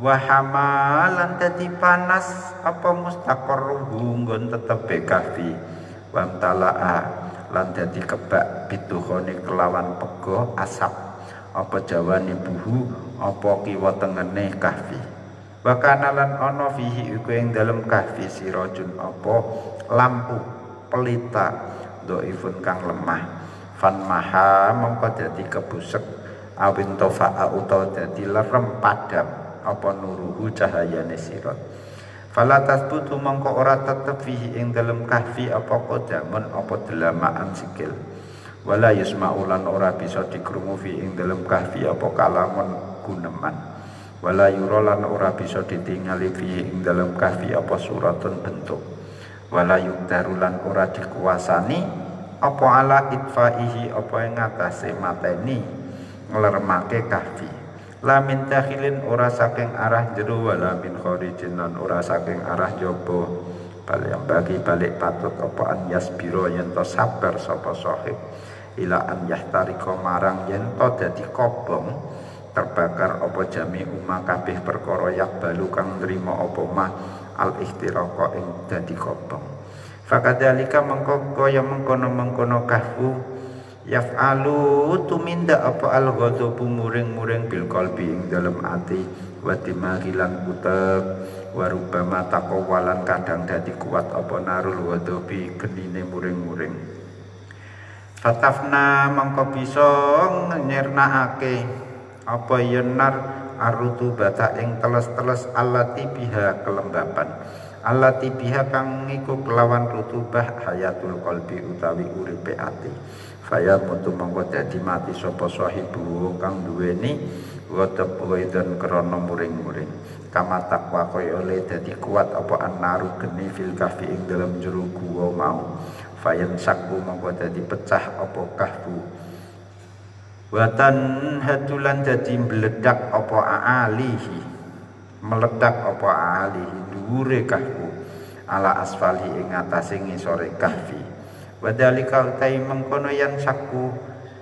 wa hamalan dadi panas apa mustaqarruhu nggon tetepe kahfi wa talaa lan dadi kebak bituhone kelawan pego asap apa jawane buhu apa kiwa tengene kahfi wa kana lan ana fihi iku ing dalem kahfi sirajun apa lampu pelita dhaifun kang lemah fan maha mongko dadi kebusek awin tofa'a utawa dadi lerem padam apa nuruhu cahayane sirat fala tasbutu mongko ora tetep fihi ing dalem kahfi apa qadamun apa delamaan sikil wala yusma'u lan ora bisa dikrungu fi ing dalem kahfi apa kalamun guneman wala yura lan ora bisa ditingali fi ing dalem kahfi apa suratun bentuk wala yukdaru lan ora dikuasani apa ala itfaihi apa ing ngatasé mateni nglermake kahfi lamin dakhilin ora saking arah jero wala min kharijin lan ora saking arah jaba bal yang bagi balik patut apa an yasbiro yen to sabar sapa sahib ila an yahtarika marang yen to dadi kobong terbakar apa jami umma kabeh perkara yak balu kang nrimo apa mah al ihtiraqa ing dadi kobong fakadzalika mengko kaya mengkono-mengkono kahfu yaf'alu tuminda apa al-ghadabu muring-muring bil qalbi ing dalem ati wa dimahilan utek wa rubama taqawalan kadang dadi kuat apa narul ghadabi genine muring-muring fatafna mangko bisa nyirnakake apa yenar arutu bata ing teles-teles allati biha kelembapan allati biha kang iku kelawan rutubah hayatul qalbi utawi uripe ati faya mutu mongko dadi mati sapa sahibu kang duweni ghadab waidan krana muring-muring kama takwa kaya oleh dadi kuat apa annaru geni fil kahfi ing dalam jero guwa mau fayan sakku mongko dadi pecah apa kahfu watan hatulan dadi meledak apa alihi meledak apa alihi dhuwure kahfu ala asfali ing atase ngisore kahfi wadhalika utai mengkono yang sakku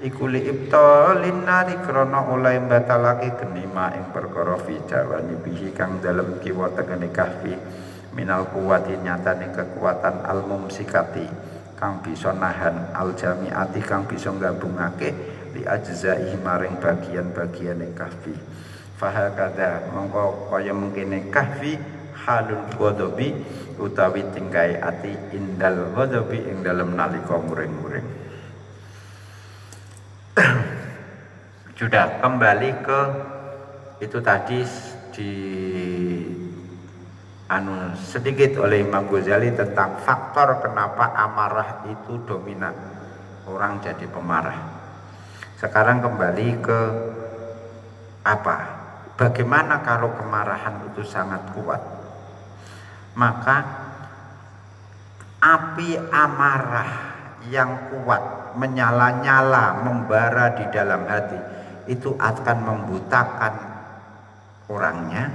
iku li ibtalin nari krana oleh batalake genima ing perkara fi jawani bihi kang dalem kiwa tegene kahfi minal kuwati nyatane kekuatan al mumsikati kang bisa nahan al jamiati kang bisa gabungake li ajzaihi maring bagian-bagiane kahfi fahakada mongko kaya mengkene kahfi halul ghadabi utawi tingkai ati indal ghadabi ing dalem nalika muring-muring. Sudah kembali ke itu tadi di sedikit oleh Imam Ghazali tentang faktor kenapa amarah itu dominan, orang jadi pemarah. Sekarang kembali ke apa? Bagaimana kalau kemarahan itu sangat kuat? Maka api amarah yang kuat menyala-nyala membara di dalam hati itu akan membutakan orangnya,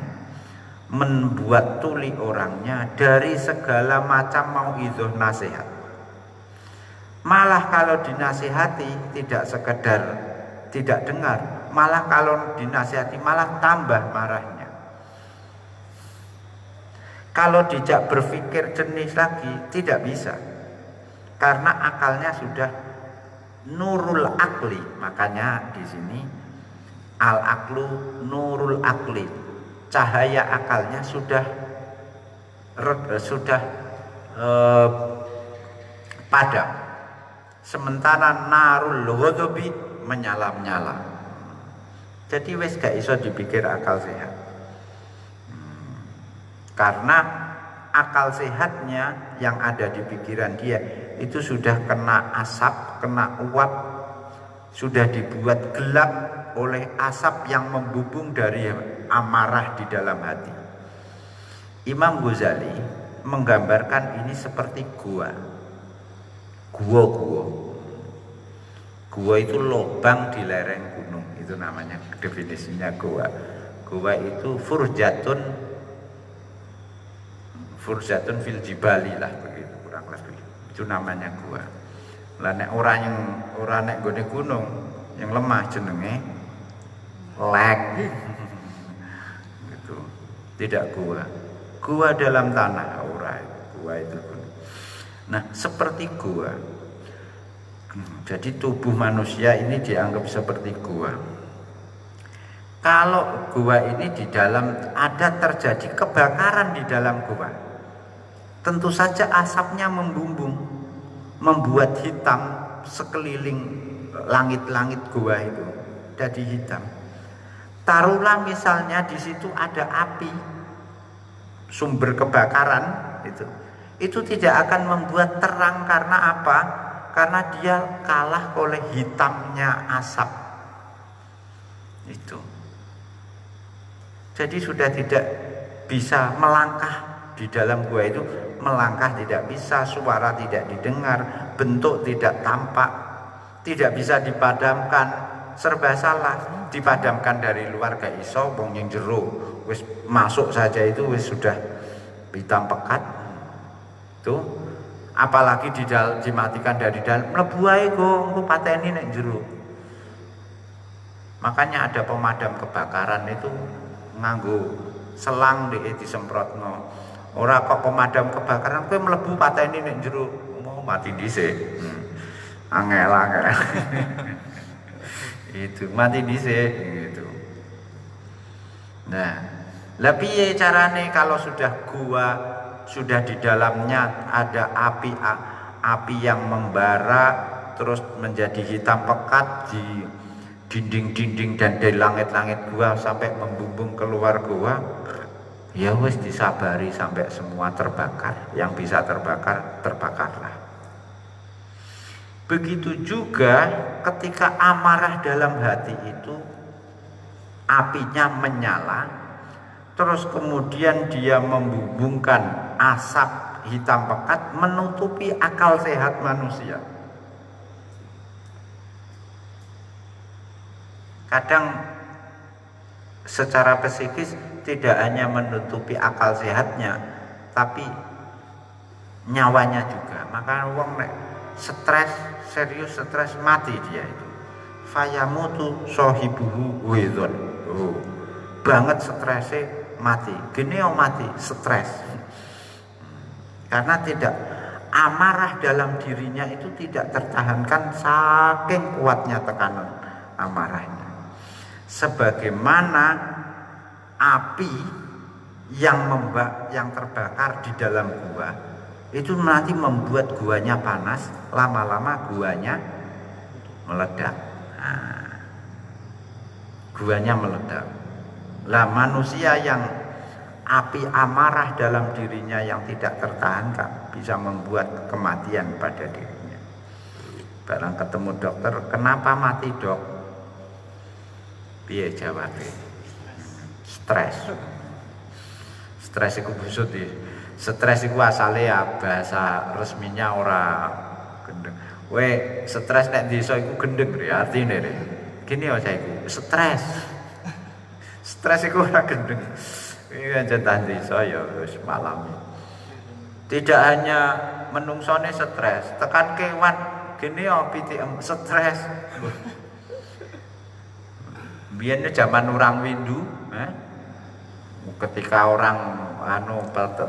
membuat tuli orangnya dari segala macam mauidhah nasihat. Malah kalau dinasihati tidak sekedar tidak dengar, malah kalau dinasihati malah tambah marahnya. Kalau dijak berpikir jernih lagi tidak bisa, karena akalnya sudah nurul akli. Makanya di sini al aklu nurul akli, cahaya akalnya sudah padam. Sementara narul ghadabi menyala-nyala. Jadi wis gak iso dipikir akal sehat. Karena akal sehatnya yang ada di pikiran dia itu sudah kena asap, kena uap, sudah dibuat gelap oleh asap yang membubung dari amarah di dalam hati. Imam Ghazali menggambarkan ini seperti gua. Gua itu lubang di lereng gunung, itu namanya definisinya gua. Gua itu furjatun fil jibali lah, begitu kurang lebih. Itu namanya gua. Lah nek ora nek gone gunung yang lemah jenenge leng. Gitu. tidak gua. Gua dalam tanah, ora gua itu. Nah, seperti gua. Jadi tubuh manusia ini dianggap seperti gua. Kalau gua ini di dalam ada terjadi kebakaran di dalam gua, tentu saja asapnya membumbung, membuat hitam sekeliling langit-langit gua itu jadi hitam. Taruhlah misalnya di situ ada api, sumber kebakaran itu tidak akan membuat terang. Karena apa? Karena dia kalah oleh hitamnya asap itu. Jadi sudah tidak bisa melangkah di dalam gua itu, melangkah tidak bisa, suara tidak didengar, bentuk tidak tampak, tidak bisa dipadamkan, serba salah. Dipadamkan dari luar gak iso, wong yang jero wis masuk saja itu wis sudah hitam pekat tuh. Apalagi dimatikan dari dalam, mlebu ae engko pateni nek jero. Makanya ada pemadam kebakaran itu nganggo selang disemprotno. Ora kok pemadam kebakaran kowe mlebu pateni nek jero, mau mati dhisik. Angel. Itu mati dhisik gitu. Nah, lah piye carane kalau sudah di dalamnya ada api yang membara terus menjadi hitam pekat di dinding-dinding dan di langit-langit gua sampai membumbung keluar gua. Ya wis disabari sampai semua terbakar. Yang bisa terbakar, terbakarlah. Begitu juga ketika amarah dalam hati itu apinya menyala, terus kemudian dia membumbungkan asap hitam pekat menutupi akal sehat manusia. Kadang secara psikis tidak hanya menutupi akal sehatnya, tapi nyawanya juga. Maka wong nek serius stres mati dia itu. Fayamutu sohibuhu widon. Banget stresnya mati. Gini mati stres. Karena tidak amarah dalam dirinya itu tidak tertahankan saking kuatnya tekanan amarahnya. Sebagaimana api yang terbakar di dalam gua itu nanti membuat guanya panas, lama-lama guanya meledak. Nah, guanya meledak. Lah manusia yang api amarah dalam dirinya yang tidak tertahankan bisa membuat kematian pada dirinya. Barang ketemu dokter, kenapa mati dok? Piye jawabnya? Stres iku busut ya. Stres iku asale ya bahasa resminya ora gendeng. We stres nek desa iku gendeng ya artine rek. Gini ya saya iku stres. Stres iku ora gendeng. Iki aja desa ya wis malami. Tidak hanya menungsone stres, tekan kewan gini ya pitik stres. Biyen zaman orang windu, ketika orang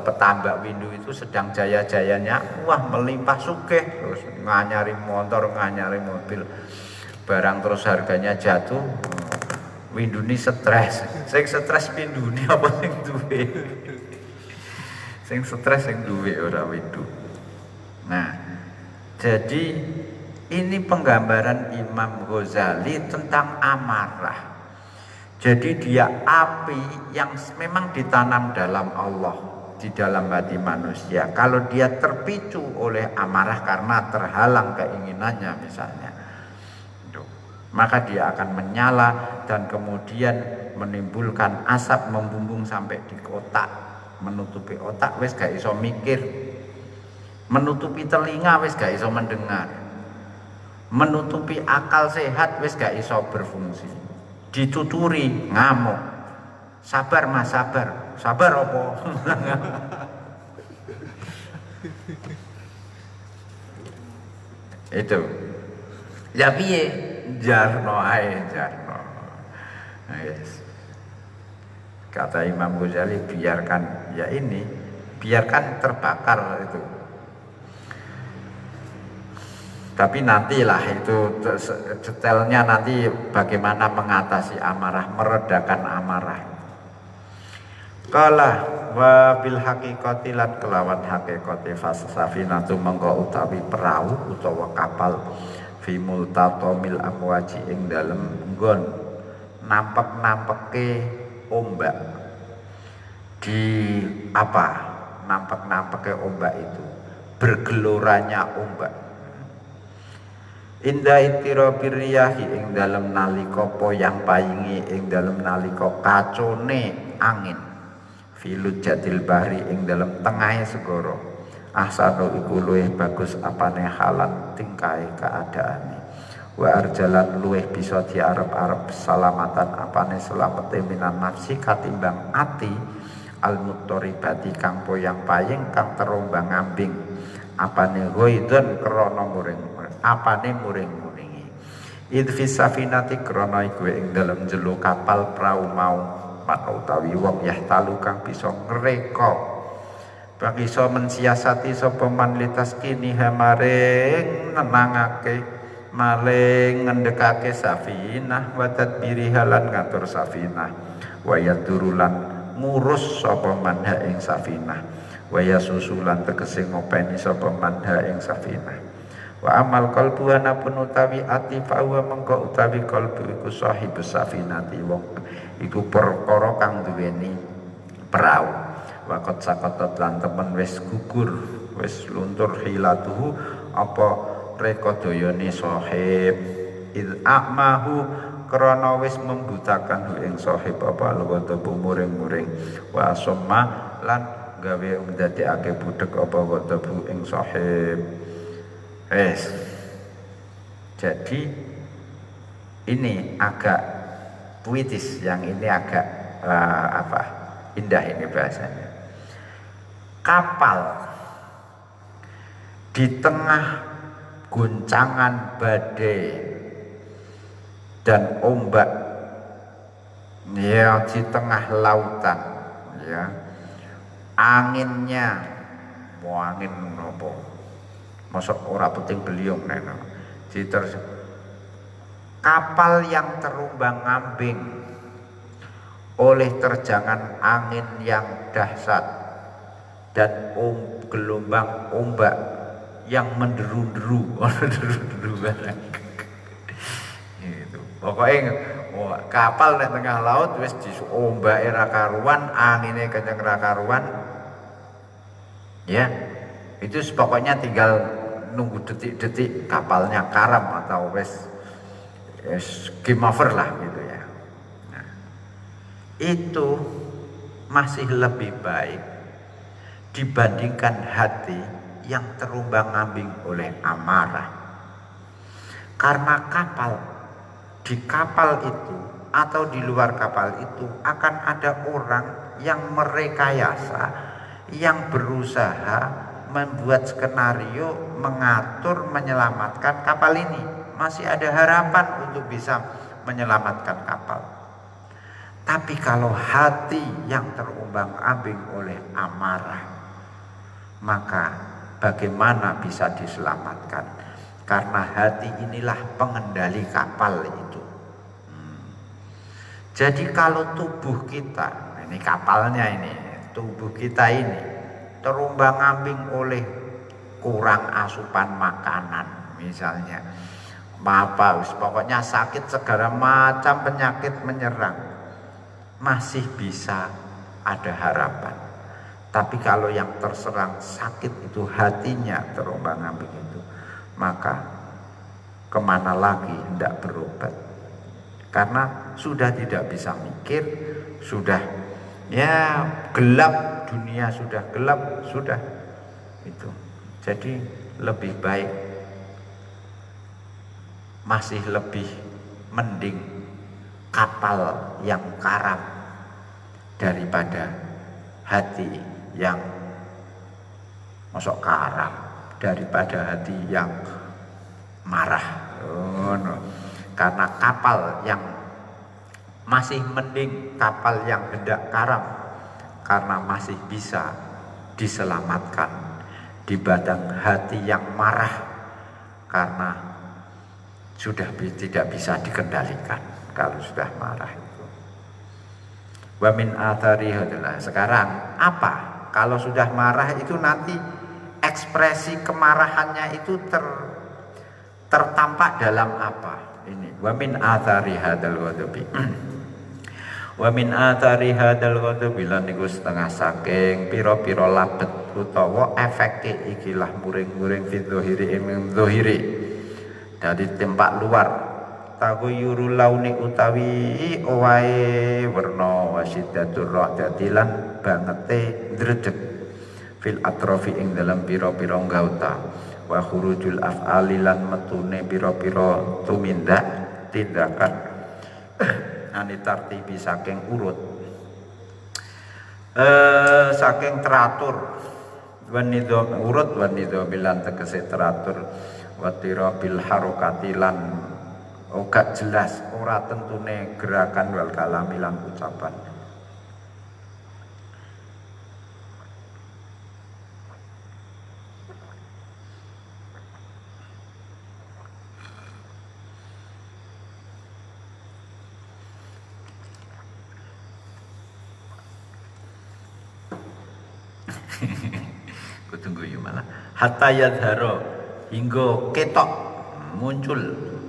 petambak windu itu sedang jaya-jayanya, wah melimpah sugih, terus nganyari motor, nganyari mobil, barang terus harganya jatuh, windu ini stres. Sing stres windu ini apa sing duwe? Sing stres sing duwe ora windu. Nah, jadi ini penggambaran Imam Ghazali tentang amarah. Jadi dia api yang memang ditanam dalam Allah, di dalam hati manusia. Kalau dia terpicu oleh amarah karena terhalang keinginannya misalnya, maka dia akan menyala dan kemudian menimbulkan asap membumbung sampai di otak, menutupi otak wis gak iso mikir, menutupi telinga wis gak iso mendengar, menutupi akal sehat wis gak iso berfungsi. Dituturi ngamuk, sabar mas sabar apa? Itu ya piye jarno ae jarno. Yes. Kata Imam Ghazali, biarkan ya ini, biarkan terbakar itu. Tapi nantilah itu detailnya nanti bagaimana mengatasi amarah, meredakan amarah. Kala wa bil haqiqati lan kelawan haqiqati fasafinatu mengko utawi perahu utawa kapal fi multatomil amwaji ing dalem nggon nampek-nampeke ombak. Di apa? Nampek-nampeke ombak itu, bergeloranya ombak. Inda ittirabir riyahi ing dalem nalika poyang payingi ing dalem nalika kacone angin. Filut jatil bahri ing dalem tengahe segara. Ahsanu iku luwih bagus apane halan tingkahe kaadaane. Wa arjalan luwih bisa diarep-arep salamatan apane selamete minan nafsi katimbang ati al-muttaribati kang poyang paying kang terombang ambing. Apane ghaidun krana muring-muring, apane muring-muringi. Idfis safinati krana iku ing dalem jero kapal prau mau utawi wong yahtalu kang bisa ngreka bang iso mensiasati sapa man litaskini hamaring nenangake maling ngendekake safinah wa tadbiri halan ngatur safinah wa yadurulan ngurus sapa man ha ing safinah wa yasusulan tegese ngopeni sapa man ha ing safinah wa amal qalbu anapun utawi ati fa wa mengko utawi qalbu iku sahibus safinati wong iku perkara kang duweni perahu. Waqat saqatat lan temen wis gugur, wis luntur hilatuhu apa rekodayane sahib. Id a'mahu krana wis membutakan hu ing sahib apa lewat muring-muring. Wa summa lan gawe ndadekake budhek apa wadabu ing sahib. Jadi ini agak puitis, yang ini agak indah ini bahasanya. Kapal di tengah guncangan badai dan ombak, ya di tengah lautan, ya anginnya mau angin nopo, masuk ora penting beliung neno, kapal yang terombang-ambing oleh terjangan angin yang dahsyat dan gelombang ombak yang menderu-deru, gitu. Pokoknya kapal di tengah laut wis diombake ra karuan, angine kenceng ra karuan, ya itu pokoknya tinggal nunggu detik-detik kapalnya karam atau wis game over lah gitu ya. Nah, itu masih lebih baik dibandingkan hati yang terombang-ambing oleh amarah. Karena di kapal itu atau di luar kapal itu akan ada orang yang merekayasa, yang berusaha membuat skenario, mengatur, menyelamatkan kapal ini. Masih ada harapan untuk bisa menyelamatkan kapal. Tapi kalau hati yang terombang-ambing oleh amarah, maka bagaimana bisa diselamatkan? Karena hati inilah pengendali kapal itu. Jadi kalau tubuh kita, ini kapalnya ini, tubuh kita ini terombang-ambing oleh kurang asupan makanan misalnya, pokoknya sakit, segala macam penyakit menyerang, masih bisa ada harapan. Tapi kalau yang terserang sakit itu hatinya terombang-ambing itu, maka kemana lagi hendak berobat? Karena sudah tidak bisa mikir, sudah ya gelap, dunia sudah gelap, sudah itu. Jadi lebih baik, masih lebih mending kapal yang karam daripada hati yang masuk karam, daripada hati yang marah. Karena kapal yang masih mending kapal yang hendak karam karena masih bisa diselamatkan dibanding hati yang marah karena sudah tidak bisa dikendalikan kalau sudah marah itu. Wa min athari adalah sekarang apa? Kalau sudah marah itu nanti ekspresi kemarahannya itu tertampak dalam apa? Ini wa min athari hadal ghadabi. Wa min athari hadal ghadabi lan niku setengah saking pira-pira labet utawa efeke ikilah muring-muring fi dzahiri ing dzahiri dari tempat luar taghayyurul launi utawi owae werna wasiddatur radatilan bangete ndredeg fil atrofi ing dalam pira-pira gauta wa khurujul af'ali lan metune pira-pira tumindak tindakan anitartibi saking urut saking teratur wanidho urut wanidho bilan tegese teratur watira bil harokati lan ora jelas ora tentune gerakan wal kalami lan ucapan. Tunggu ya malah hatta yadharo hingga ketok muncul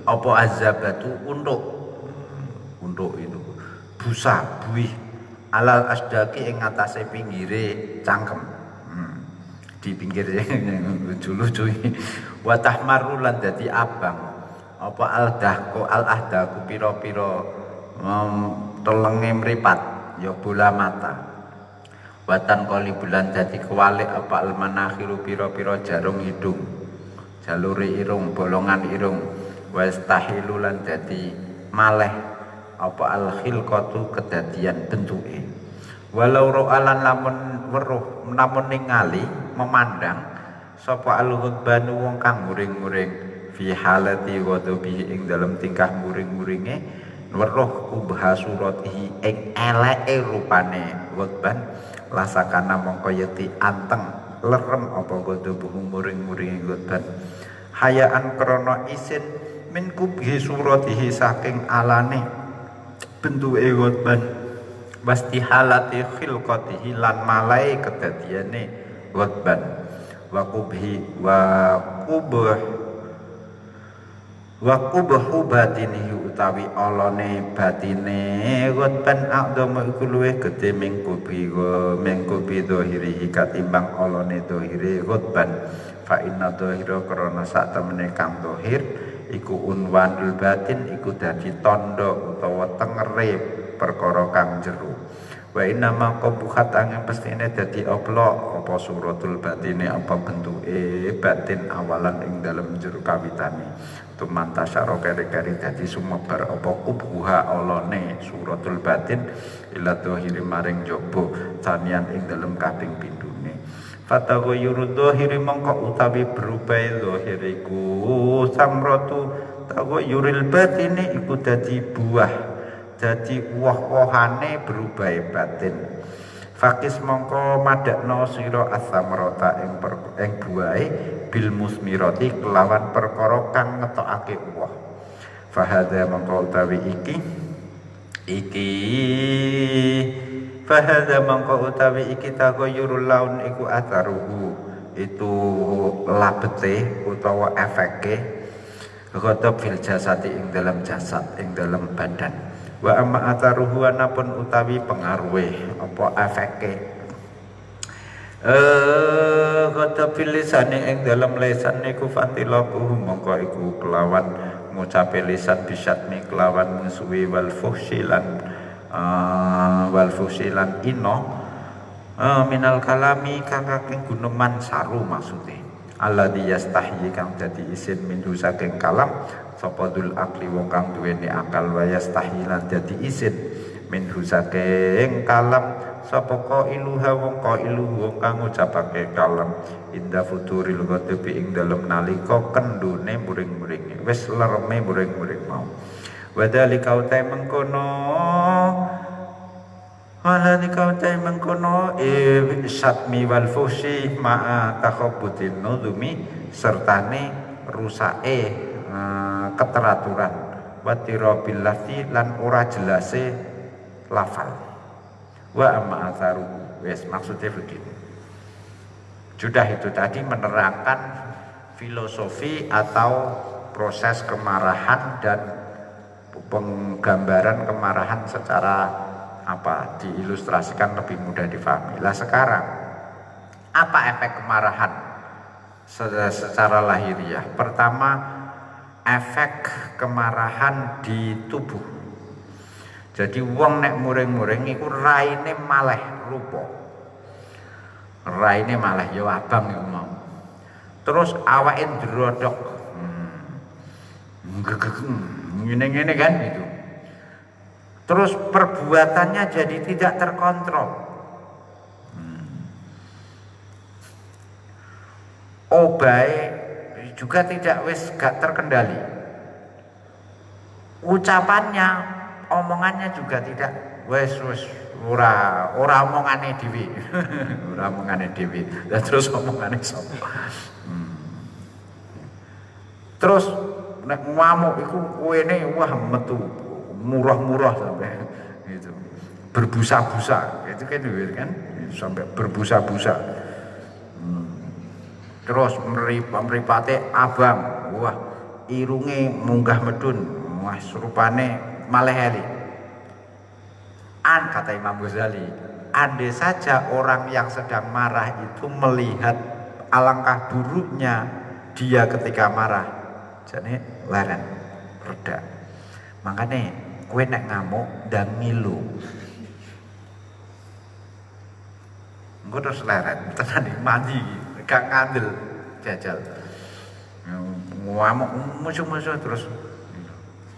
apa azabatu untuk itu busa buih alal asdaki ing atase pinggire cangkem di pinggir lucu-lucu wa tahmaru lan dadi abang apa al ahdaku pira-pira telenge mripat ya bola mata watan kali bulan dadi kewalik apa almanakhiru pira-pira jarum hidung jalure irung bolongan irung wastahilu lan dadi maleh apa alkhilqatu kedadian bentuke walau ro'alan lamun weruh namun ningali memandang sapa al-ghadbanu wong kang muring-muring fi halati ghadabi ing dalam tingkah muring-muringe weruh kubha suratihi ing eleke rupane ghadban lasakana mongko yeti anteng lerem apa ghadabuh muring-muringe ghadban hayaan krana isin min kubhi suratihi saking alane bentuke ghadban wastihalati khilqatihi lan malai kedadiane ghadban wa kubhi wa kubhu batinihi utawi olone batine ghadban aqdama iku luwih gedhe mingkubi dhahirihi katimbang olone dhahire ghadban fa inna dhahira krana sak temene kang dhahir iku unwanul batin iku dadi tondo utawa tengere perkara kang jero wa inna ma qabuhat angin pestine dadi oplok apa suratul batine apa bentuke batin awalan ing dalem jero kawitane tumanta syara keri-keri dadi sumebar apa kubuha olone suratul batin ila dhahiri maring jaba sanian ing dalem kaping pindune fataghayyuru dhahiri mongko utawi berubah dhahiriku samratu taghayyuril batini iku dadi buah dadi woh-wohane berubah batin fakis mongko madakno sira asamrata ing buahe bil musmirati kelawan perkara kang ngetokake woh fahadha mongko utawi fahadha mongko utawi iki taghayyurul laun iku atharuhu itu labete utawa efeke ghadab fil jasati ing dalam jasad ing dalam badan wa amma atharuhu anapun utawi pengaruhe apa efeke ghadab fil lisani ing dalam lisan niku fatilaku mongko iku kelawan ngucape lisan bisyatmi kelawan musuhi wal fuhsilan ino minal kalami kang guneman saru maksude alladzi yastahyi kang dadi isin minhu saking kalam sapa dul akli wong kang duweni akal wa yastahilan dadi isin minhu saking kalam sapa qailuha wong kang ngucapake kalam inda futuril ghadabi ing dalem nalika kendune muring-muringe wis lereme muring-muring mau Wadhalika utai mengkono Wadhalika utai mengkono Satmi wal fusi ma'a takhabutin nudumi sertane rusake keteraturan watirabil lafzi lan ora jelase lafal wa amma atharu wes maksudnya begini. Sudah itu tadi menerangkan filosofi atau proses kemarahan dan penggambaran kemarahan secara diilustrasikan lebih mudah difahami. Lah sekarang apa efek kemarahan secara lahiriah? Pertama, efek kemarahan di tubuh. Jadi wong nek muring-muring iku raine maleh rupa. Raine maleh ya abang iku mau. Terus awake ndrodok. Ngene-ngene kan gitu. Terus perbuatannya jadi tidak terkontrol. Obahe juga tidak gak terkendali. Ucapannya, omongannya juga tidak ora omongane dhewe. Ora omongane dhewe. Lah terus omongane sapa? Terus nek ngamuk iku kuwene wah metu murah-murah sampai itu. Berbusa-busa. Itu kan sampai berbusa-busa. Terus mripate abang, wah irunge munggah medun, wah serupane maleh eli. Kata Imam Ghazali, andai saja orang yang sedang marah itu melihat alangkah buruknya dia ketika marah, jadi leren, reda. Makanya kowe nek ngamuk dan ngilu, engko terus leren, tenan mandi. Gak ngandel jajal ngamuk musuh-musuh terus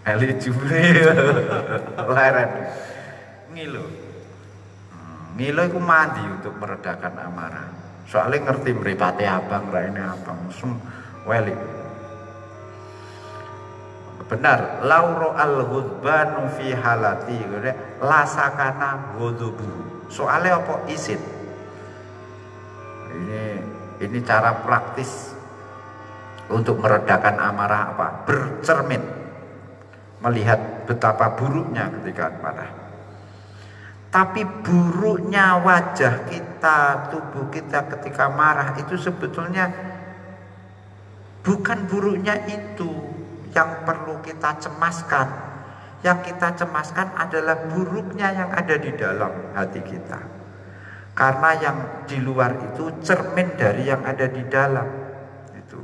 eli jubli leren ngilu iku mandi untuk meredakan amarah soalnya ngerti mripate abang raine abang weli benar lauro al-ghudbanu fi halati lasakana ghudubu soalnya apa isin ini cara praktis untuk meredakan amarah bercermin melihat betapa buruknya ketika marah. Tapi buruknya wajah kita, tubuh kita ketika marah itu sebetulnya bukan buruknya itu yang perlu kita cemaskan. Yang kita cemaskan adalah buruknya yang ada di dalam hati kita. Karena yang di luar itu cermin dari yang ada di dalam itu.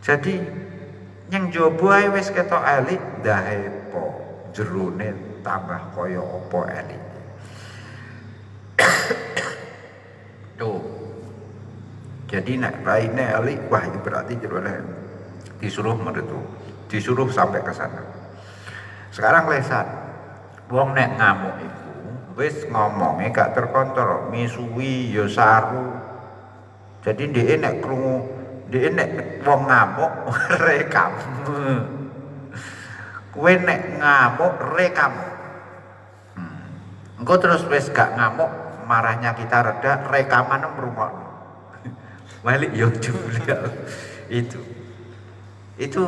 Jadi yang jowo ae wis ketok elik ndahe po jerone tambah kaya apa elik. Tuh. Jadi nek raine elik wah itu berarti jerone disuruh meretu, disuruh sampai ke sana. Sekarang lesan wong nek ngamuk iku wis ngomongnya gak terkontrol, misuwi ya saru. Jadi dhek nek krungu, dhek nek wong ngamuk rekam. Kowe nek ngamuk rekam. Engko terus wis gak ngamuk, marahnya kita reda, rekaman ngrungokno. Balik yo jebule itu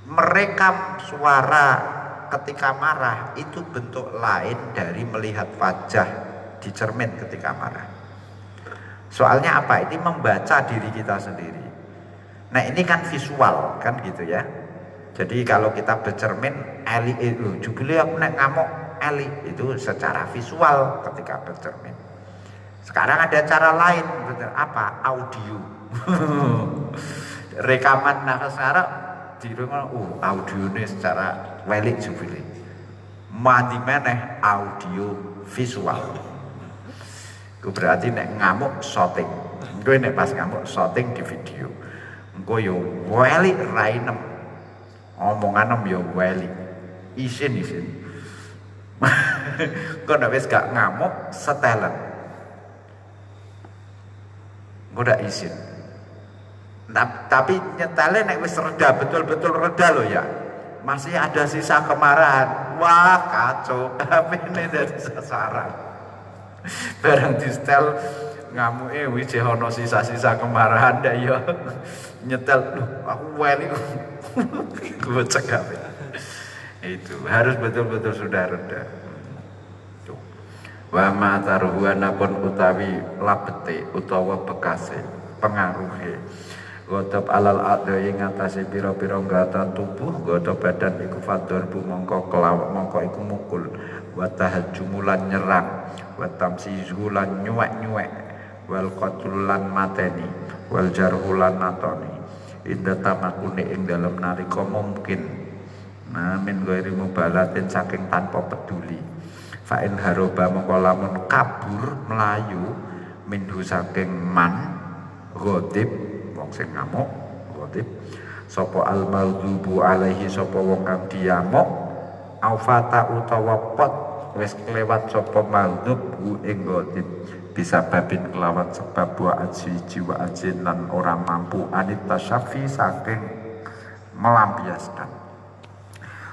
merekam suara ketika marah itu bentuk lain dari melihat wajah di cermin ketika marah. Soalnya apa? Ini membaca diri kita sendiri. Nah ini kan visual kan gitu ya. Jadi kalau kita bercermin, eli itu jubile aku nek ngamuk eli itu secara visual ketika bercermin. Sekarang ada cara lain, apa? Audio. Rekaman sekarang dirungono audione secara welik jubile. Mandi meneh audio visual. Ku berarti nek ngamuk shooting. Engko nek pas ngamuk shooting di video. Engko yo welik rainem. Omonganem yo welik. Isin. Engko nek wis gak ngamuk setelan. Engko dak isin. Tapi nyetale nek wis reda betul-betul reda loh ya. masih ada sisa kemarahan. Wah, kacau. HP-ne dadi sasaran. Barang di setel ngamuke wis ono sisa-sisa kemarahan ndak ya. Nyetel, aku weli. Gue cegah. Itu harus betul-betul sudah reda. Wa ma taruhana pun utawi labete utawa bekase pengaruhe godop alal adai ngatasi pira-pira nggata tubuh godop badan iku fador bu mongko kelawak mongko iku mukul wa tahajjumulan nyerang wa tamsizulan nyuwek-nyuwek wal qatlulan mateni wal jarhulan natoni inda tamakune ing dalem nalika mungkin min ghairi mubalatin saking tanpa peduli fa in haroba mongko lamun kabur melayu minhu saking man ghadib wong sing ngamuk ghadib sapa al maghdubu alaihi sapa wong kang diamuk aufata utawa pot wis kelewat sapa maghdub ing ghadib bisa babin kelawan sebab wa aji jiwa ajin lan ora mampu anit tasyafi saking melampiaskan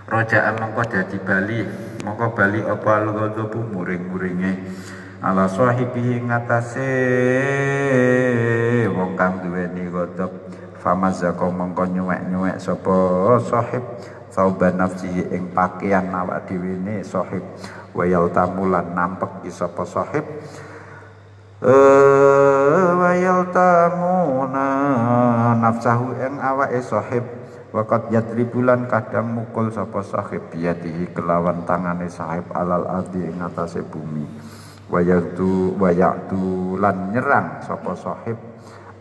Rojaan mongko dadi bali mongko bali apa al-ghadhabu muring-muringe ala sahibihi ngatasé wong kang duweni ghadhab famazaka mongko nyuwek-nyuwek sapa sahib sauban nafsihi ing pakaian awak dhewe ne sahib wayal tamulan nampek sapa sahib wayal tamuna nafsahu ing awake sahib Wakat yadribulan kadang mukul sapa sahib biadihi kelawan tangane sahib alal ardi ing atase bumi wayaktu lan nyerang sapa sahib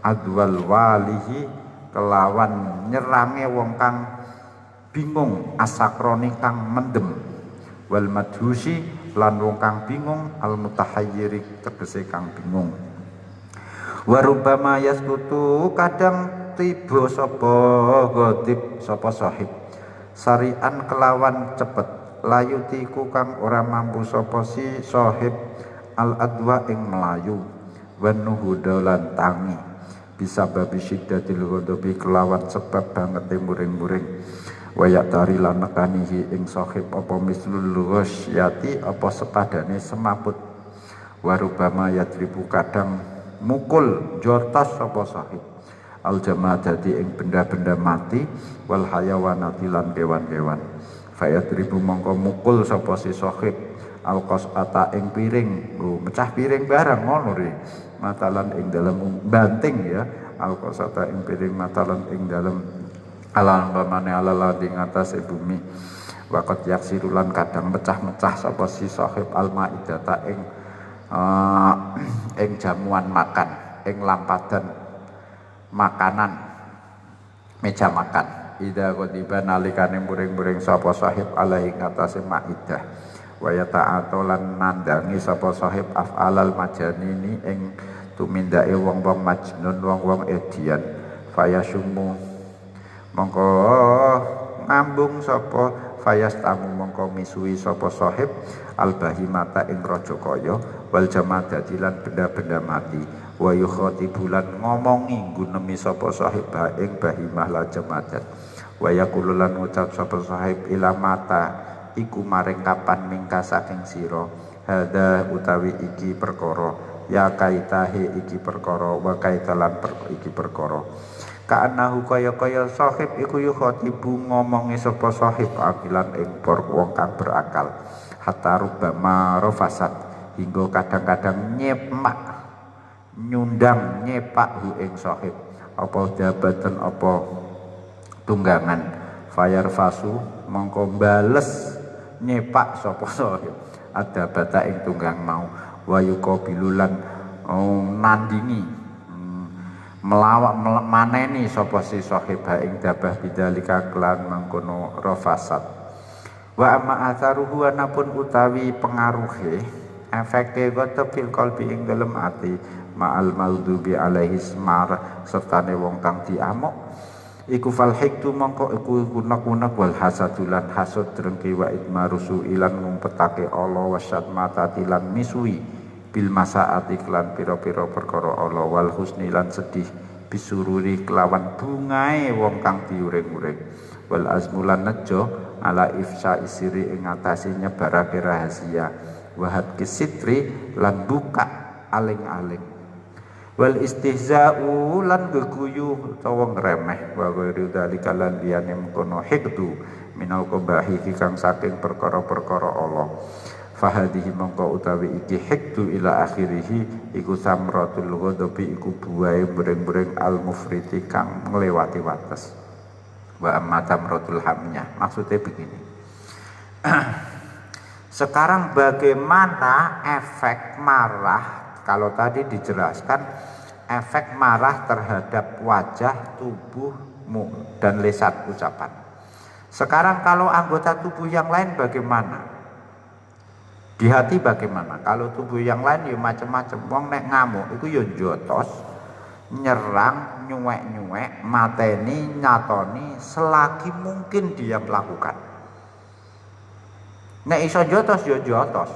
adwal walihi kelawan nyerange wong kang bingung asakroni kang mendem wal madhusi lan wong kang bingung al mutahayyiri tegese kang bingung warubama yaskutu kadang tiba sapa ghadib sapa sahib sarian kelawan cepet layutiku kang ora mampu sapa si sahib al adwa ing melayu wan nuhudalan tangi bisa babi syiddatil ghadabi kelawan sebab banget muring-muring wayak tari lan nekanihi ing sahib apa mislul ghasyati apa sepadane semaput warubama yadribu kadang mukul jortas sapa sahib al jamadati ing benda-benda mati wal hayawanati lan kewan-kewan fayadribu mongko mukul sapa si sahib al qasata ing piring mecah piring barang ngono ri matalan ing dalem banting ya al qasata ing piring matalan ing dalem alam pamane ala ing atase bumi waqat yaksirulan kadang mecah-mecah sapa si sahib al maidata ing jamuan makan ing lampadan makanan meja makan ida qodiba nalikane muring-muring sapa sahib alaihi ngatasi maidah wa yata'atolan nandangi sapa sahib af'alal majanini ing tumindake wong-wong majnun wong-wong edian fayasumu mongko ngambung sapa fayastamu mongko misui sapa sahib albahimata ing raja kaya wal jamadati lan benda-benda mati wa yukhatibulan ngomongi gunemi sapa sahib ing bahimah la jamadat wa yaqululan ngucap sapa sahib ila mata iku maring kapan mingka saking sira hada utawi iki perkara ya kaitahe iki perkara wa kaitalan iki perkara kaanahu kaya-kaya sahib iku yukhatibu ngomongi sapa sahib akilan ing wong kang berakal hatta rubama rafasat hingga kadang-kadang nyemak nyundang nyepak hu ing sahib apa jabatan apa tunggangan fayar fasu mongko bales nyepak sapa sahib ada bata ing tunggang mau wayuka bilulan nandingi melawak maneni sapa si sahib ing dabah bidalika kelan mangkono rafasat wa amma atharuhu anapun utawi pengaruhe efeke goto fil qalbi ing dalem ati ma'al maghdubi alaihi smar sertane wong kang diamuk iku fal hiktu mongko iku kunak-kunak wal hasadulan hasud drengki wa idmarusu ilan ngumpetake Allah wasat mata tilan misui bil masaati klan pira-pira perkara Allah wal husni lan sedih bisururi kelawan bungae wong kang diuring-uring wal azmulan nejo ala ifsa isiri ing atase nyebarake rahasia wahad kisitri lan buka aling-aling wal istihza'u lan geguyu utawa ngremeh wa ghairu dzalika lan liyane mengkono hikdu minal qabahi kang saking perkara-perkara Allah fahadihi mongko utawi iki hikdu ila akhirih iku samratul ghadabi iku buahe bereng-bereng al mufriti kang nglewati wates wa amma tamratul hamnya maksudnya begini sekarang bagaimana efek marah kalau tadi dijelaskan efek marah terhadap wajah tubuhmu dan lisan ucapan sekarang kalau anggota tubuh yang lain bagaimana di hati bagaimana kalau tubuh yang lain ya macam-macam wong nek ngamuk iku ya jotos nyerang nyuwek-nyuwek mateni nyatoni selagi mungkin dia melakukan nek iso jotos ya jotos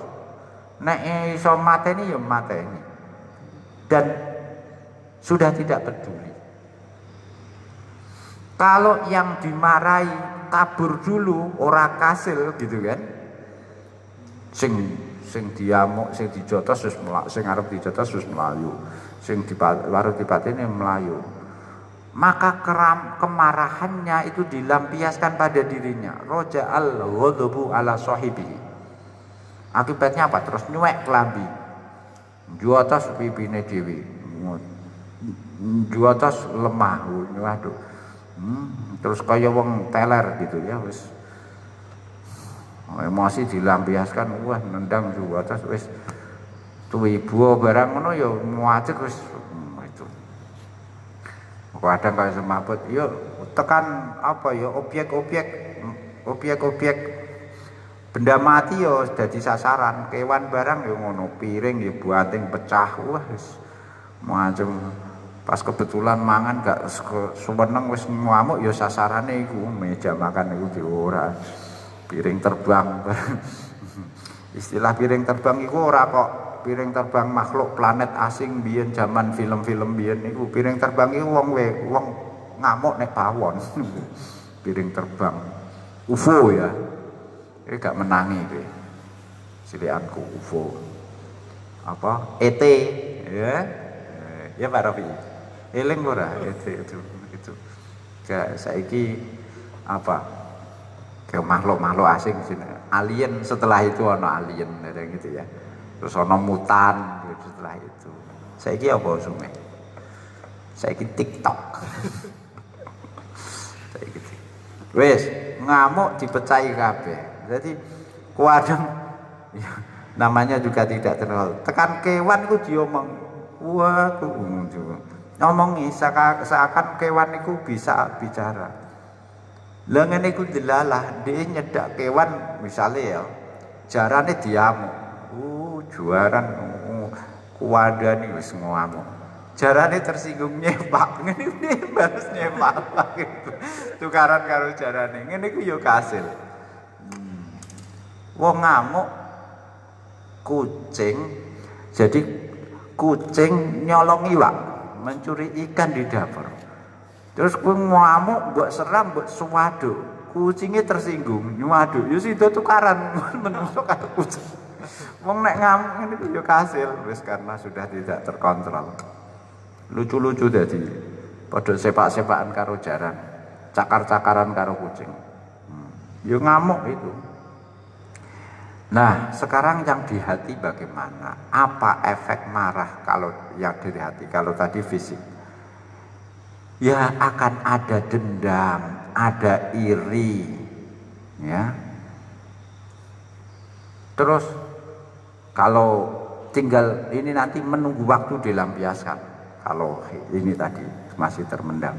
nek iso mateni ya mateni dan sudah tidak peduli kalau yang dimarahi kabur dulu ora kasil gitu kan sing diamuk sing dijotos terus sing arep dijotos terus melayu sing baru dipateni melayu maka kemarahannya itu dilampiaskan pada dirinya roja al ghadabu ala sahibihi akibatnya apa terus nyuwek klambi juatas pipine dhewe juatas lemah waduh terus kaya wong teler gitu ya wis emosi dilampiaskan wah nendang juatas wis tuwibo barang ngono ya muacek wis itu kadang kaya semaput yo tekan apa ya objek benda mati yo dadi sasaran kewan barang yo ngono piring yo buating pecah wah wis macam pas kebetulan mangan gak suweneng wis ngamuk yo sasarane iku meja makan iku diora piring terbang istilah piring terbang iku ora kok piring terbang makhluk planet asing biyen zaman film-film biyen niku piring terbang iku wong ngamuk nek pawon piring terbang UFO ya iki gak menangi kowe silianku UFO apa ET ya Pak Rafi eling ora itu gak saiki apa ke makhluk-makhluk asing sini alien setelah itu ana alien gitu ya terus ana mutan gitu setelah itu saiki apa sume saiki TikTok saiki wis ngamuk dipecahi kabeh jadi kadang ya, namanya juga tidak terlalu tekan kewan itu diomong wah ngomongi seakan kewan itu bisa bicara lah ngene iku delalah dia nyedak kewan misalnya ya jarane diamuk juaran kuwadani wis ngamuk jarane tersinggung nyepak ngene iki balas nyepak gitu tukaran karo jarane ngene iku ya kasil wong ngamuk kucing jadi kucing nyolong iwak mencuri ikan di dapur terus kowe ngamuk mbok seram mbok suwaduk kucingnya tersinggung nyuwaduk ya sida tukaran menungso karo kucing wong nek ngamuk ngene iki ya kasil wis karena sudah tidak terkontrol lucu-lucu dadi padha sepak-sepakan karo jaran cakar-cakaran karo kucing ya ngamuk itu. Nah sekarang yang di hati bagaimana apa efek marah kalau yang di hati kalau tadi fisik ya akan ada dendam, ada iri, ya. Terus kalau tinggal ini nanti menunggu waktu dilampiaskan. Kalau ini tadi masih termendam.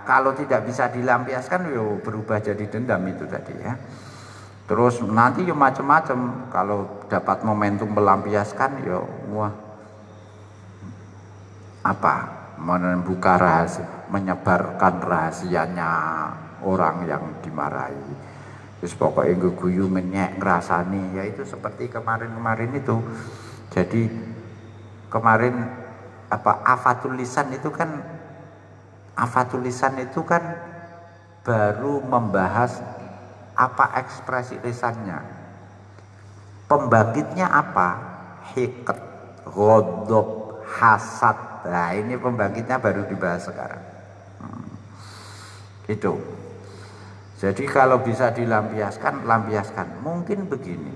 Kalau tidak bisa dilampiaskan, yo berubah jadi dendam itu tadi ya. Terus nanti yo macam-macam. Kalau dapat momentum melampiaskan, yo wah. Apa membuka rahasia, menyebarkan rahasianya orang yang dimarahi. Terus pokoknya guyu menyek ngerasani, ya itu seperti kemarin-kemarin itu. Jadi kemarin apa afatul lisan itu kan Afatul lisan itu kan baru membahas apa ekspresi lisannya. Pembangkitnya apa? Hiqat, ghadab, hasad. Nah, ini pembangkitnya baru dibahas sekarang. Itu. Jadi kalau bisa dilampiaskan, lampiaskan. Mungkin begini.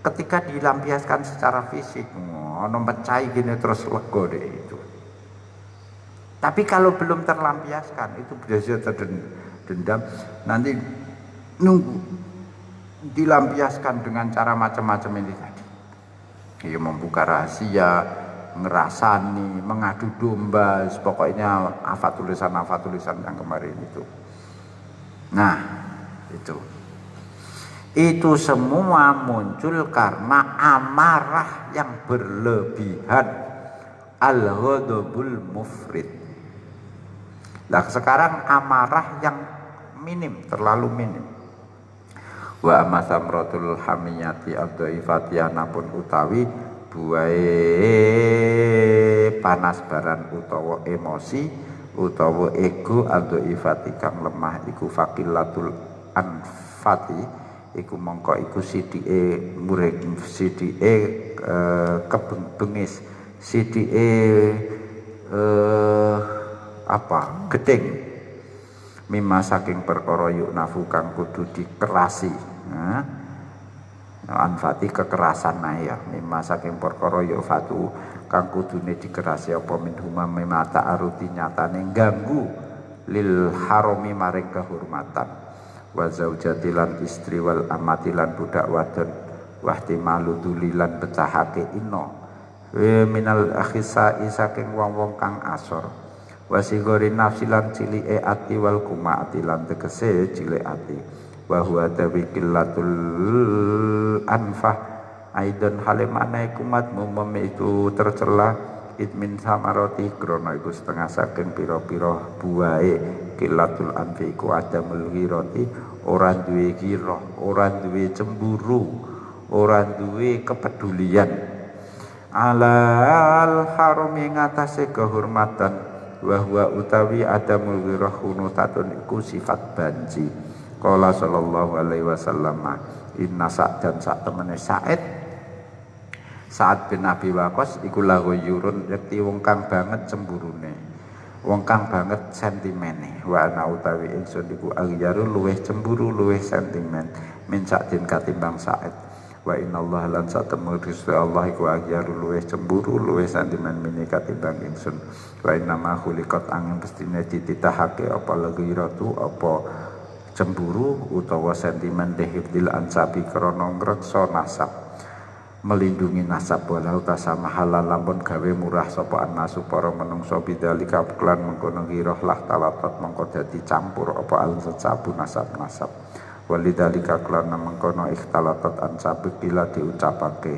Ketika dilampiaskan secara fisik, ono pecah gini terus lego deh itu. Tapi kalau belum terlampiaskan, itu biasa terdendam. Nanti nunggu dilampiaskan dengan cara macam-macam ini tadi. Ya, membuka rahasia, ngerasani, mengadu domba, pokoknya tulisan yang kemarin itu. Nah, itu semua muncul karena amarah yang berlebihan, al-ghadabul mufrid. Nah, sekarang amarah yang minim, terlalu minim. Wa amma samratul hamiyati ad-dhaifati anapun utawi buahe panas baran utawa emosi utawa ego ad-dhaifati kang lemah iku faqilatul anfati iku mongko iku sidike muring sidike kebengis sidike gedeng mimma saking perkara yuk nafu kang kudu dikerasi. Anfati kekerasan ya, mimma saking perkara yuk fatu kang kudune dikerasi apa min huma mimma ta'aruti nyatane ganggu lil harami maring kehormatan wa zaujatilan istri wal amatilan budak wadon wahtimalu tulilan betahake ino minal akhisa saking wong-wong kang asor wasigori nafsilan cilike ati wal kumaati lan tegese cilik ati wa huwa tawiqillatul anfah aidan halimane kumat mumem itu tercela itmin samaroti krana iku setengah saking pira-pira buahe kilatul anfi iku adamul ghirati ora duwe ghirah ora duwe cemburu ora duwe kepedulian alal harami ngatasé kehormatan wa huwa utawi adamul ghirah hunutatun iku sifat banci. Qala sallallahu alaihi wasallam inna sa'dan sak temene Sa'ad bin Abi Waqqas iku lahu yurun yakti wong kang banget cemburune wong kang banget sentimene wa ana utawi ingsun iku aghyaru luweh cemburu luweh sentimen min Sa'din katimbang Sa'id wa innallaha lan satemul Gusti Allah iku aghyaru luweh cemburu luweh sentimen mini katimbang ingsun wa inna ma khuliqat angin pestine dititahake apa laghiratu apa cemburu utawa sentimen dehibdil ansabi krana ngreksa nasab melindungi nasab walau tasama halal lamun gawe murah sapa annasu para menungso bidzalika kelan mengkono ghirah lah talatat mengko dadi campur apa al-sabu nasab-nasab walidzalika kelan mengkono ikhtalatat ansab bila diucapake